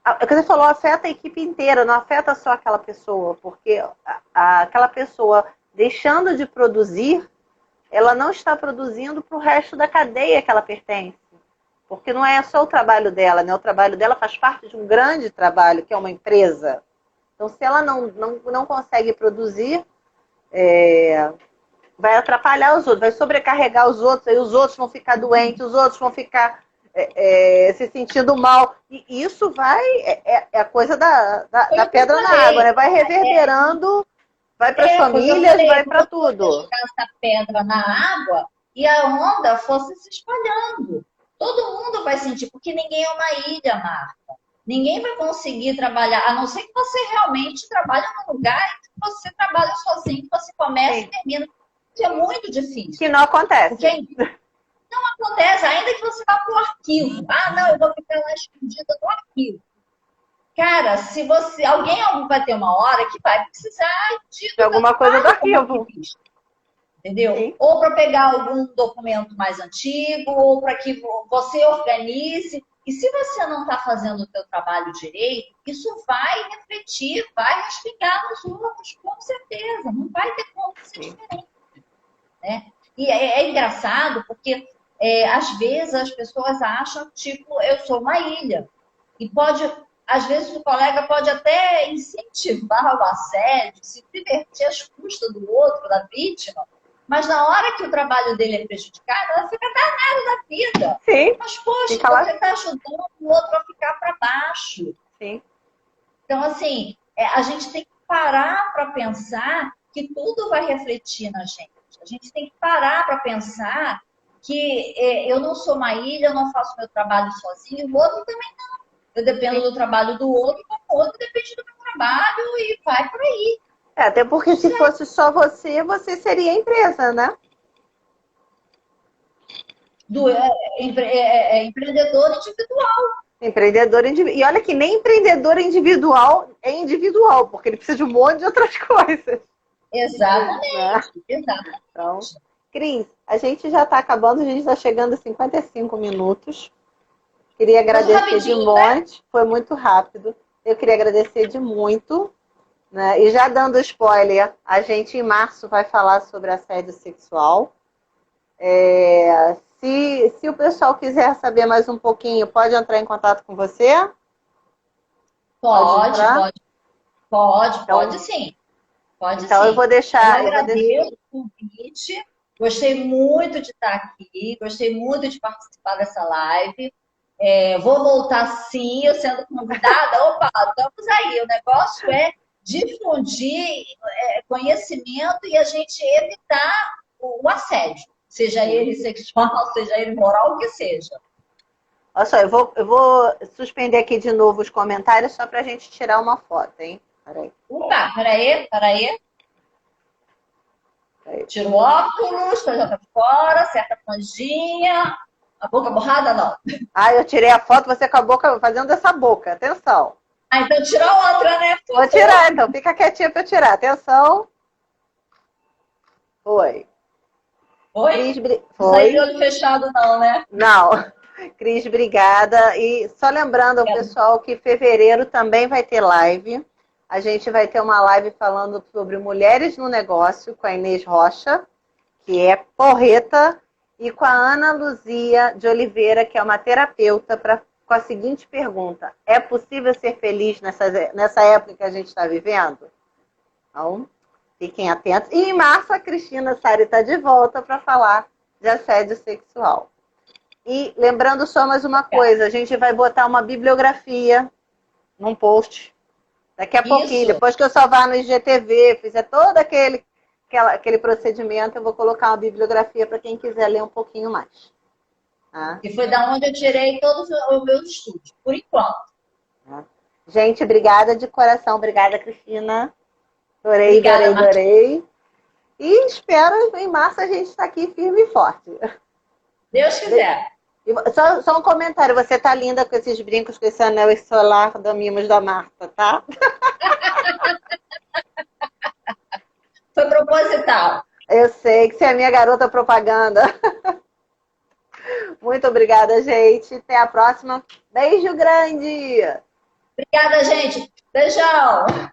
o que você falou afeta a equipe inteira, não afeta só aquela pessoa, porque aquela pessoa deixando de produzir, ela não está produzindo para o resto da cadeia que ela pertence. Porque não é só o trabalho dela, né? O trabalho dela faz parte de um grande trabalho, que é uma empresa. Então, se ela não consegue produzir, vai atrapalhar os outros, vai sobrecarregar os outros, aí os outros vão ficar doentes, os outros vão ficar se sentindo mal. E isso é a coisa da pedra na água, né? Vai reverberando, vai para as famílias, vai para tudo. Jogar essa pedra na água e a onda fosse se espalhando. Todo mundo vai sentir, porque ninguém é uma ilha, Marta. Ninguém vai conseguir trabalhar, a não ser que você realmente trabalhe num lugar em que você trabalha sozinho, que você começa e termina. Que é muito difícil. Que não acontece. Não acontece, ainda que você vá para o arquivo. Ah, não, eu vou ficar lá escondida no arquivo. Cara, se alguém vai ter uma hora que vai precisar de alguma coisa do arquivo. Entendeu? Sim. Ou para pegar algum documento mais antigo, ou para que você organize. E se você não está fazendo o seu trabalho direito, isso vai refletir, vai respingar nos outros, com certeza. Não vai ter como ser diferente. Né? E é engraçado porque, às vezes, as pessoas acham, tipo, eu sou uma ilha. E às vezes, o colega pode até incentivar o assédio, se divertir às custas do outro, da vítima, mas na hora que o trabalho dele é prejudicado, ela fica danada da vida. Sim. Mas, poxa, você está ajudando o outro a ficar para baixo. Sim. Então, assim, a gente tem que parar para pensar que tudo vai refletir na gente. A gente tem que parar para pensar que eu não sou uma ilha, eu não faço meu trabalho sozinho, o outro também não. Eu dependo do trabalho do outro, como o outro depende do meu trabalho e vai por aí. Até porque se fosse só você seria a empresa, né? Empreendedor individual. Empreendedor individual. E olha que nem empreendedor individual é individual, porque ele precisa de um monte de outras coisas. Exatamente. Né? Exatamente. Então, Cris, a gente já está acabando, a gente está chegando a 55 minutos. Queria agradecer de monte, né? Foi muito rápido. Eu queria agradecer de muito. Né? E já dando spoiler, a gente em março vai falar sobre assédio sexual. Se o pessoal quiser saber mais um pouquinho, pode entrar em contato com você? Pode sim. Pode então sim. Eu vou deixar. Eu agradeço o convite. Gostei muito de estar aqui. Gostei muito de participar dessa live. Vou voltar sim, eu sendo convidada. Opa, estamos aí. O negócio é difundir conhecimento e a gente evitar o assédio. Seja ele sexual, seja ele moral, o que seja. Olha só, eu vou suspender aqui de novo os comentários só para a gente tirar uma foto, hein? Peraí. Peraí. Tira o óculos, joga pra fora, acerta a franjinha. A boca borrada, não. Ah, eu tirei a foto, você com a boca fazendo essa boca. Atenção. Ah, então tira outra, né? Vou tirar, então. Fica quietinha para eu tirar. Atenção. Foi. Oi? Cris, não saiu de olho fechado, não, né? Não. Cris, obrigada. E só lembrando ao pessoal que em fevereiro também vai ter live. A gente vai ter uma live falando sobre mulheres no negócio com a Inês Rocha, que é porreta, e com a Ana Luzia de Oliveira, que é uma terapeuta, com a seguinte pergunta: é possível ser feliz nessa época que a gente está vivendo? Então, fiquem atentos. E em março a Cristina Sari está de volta para falar de assédio sexual. E lembrando só mais uma coisa, a gente vai botar uma bibliografia num post daqui a pouquinho, depois que eu salvar no IGTV, fizer todo aquele procedimento, eu vou colocar uma bibliografia para quem quiser ler um pouquinho mais. Tá? E foi da onde eu tirei todos os meus estudos, por enquanto. Tá? Gente, obrigada de coração, obrigada, Cristina. Adorei. E espero em março a gente estar aqui firme e forte. Deus quiser. Só um comentário, você tá linda com esses brincos, com esse anel solar do Mimos da Marta, tá? Eu sei que você é a minha garota propaganda. Muito obrigada, gente. Até a próxima. Beijo grande! Obrigada, gente. Beijão!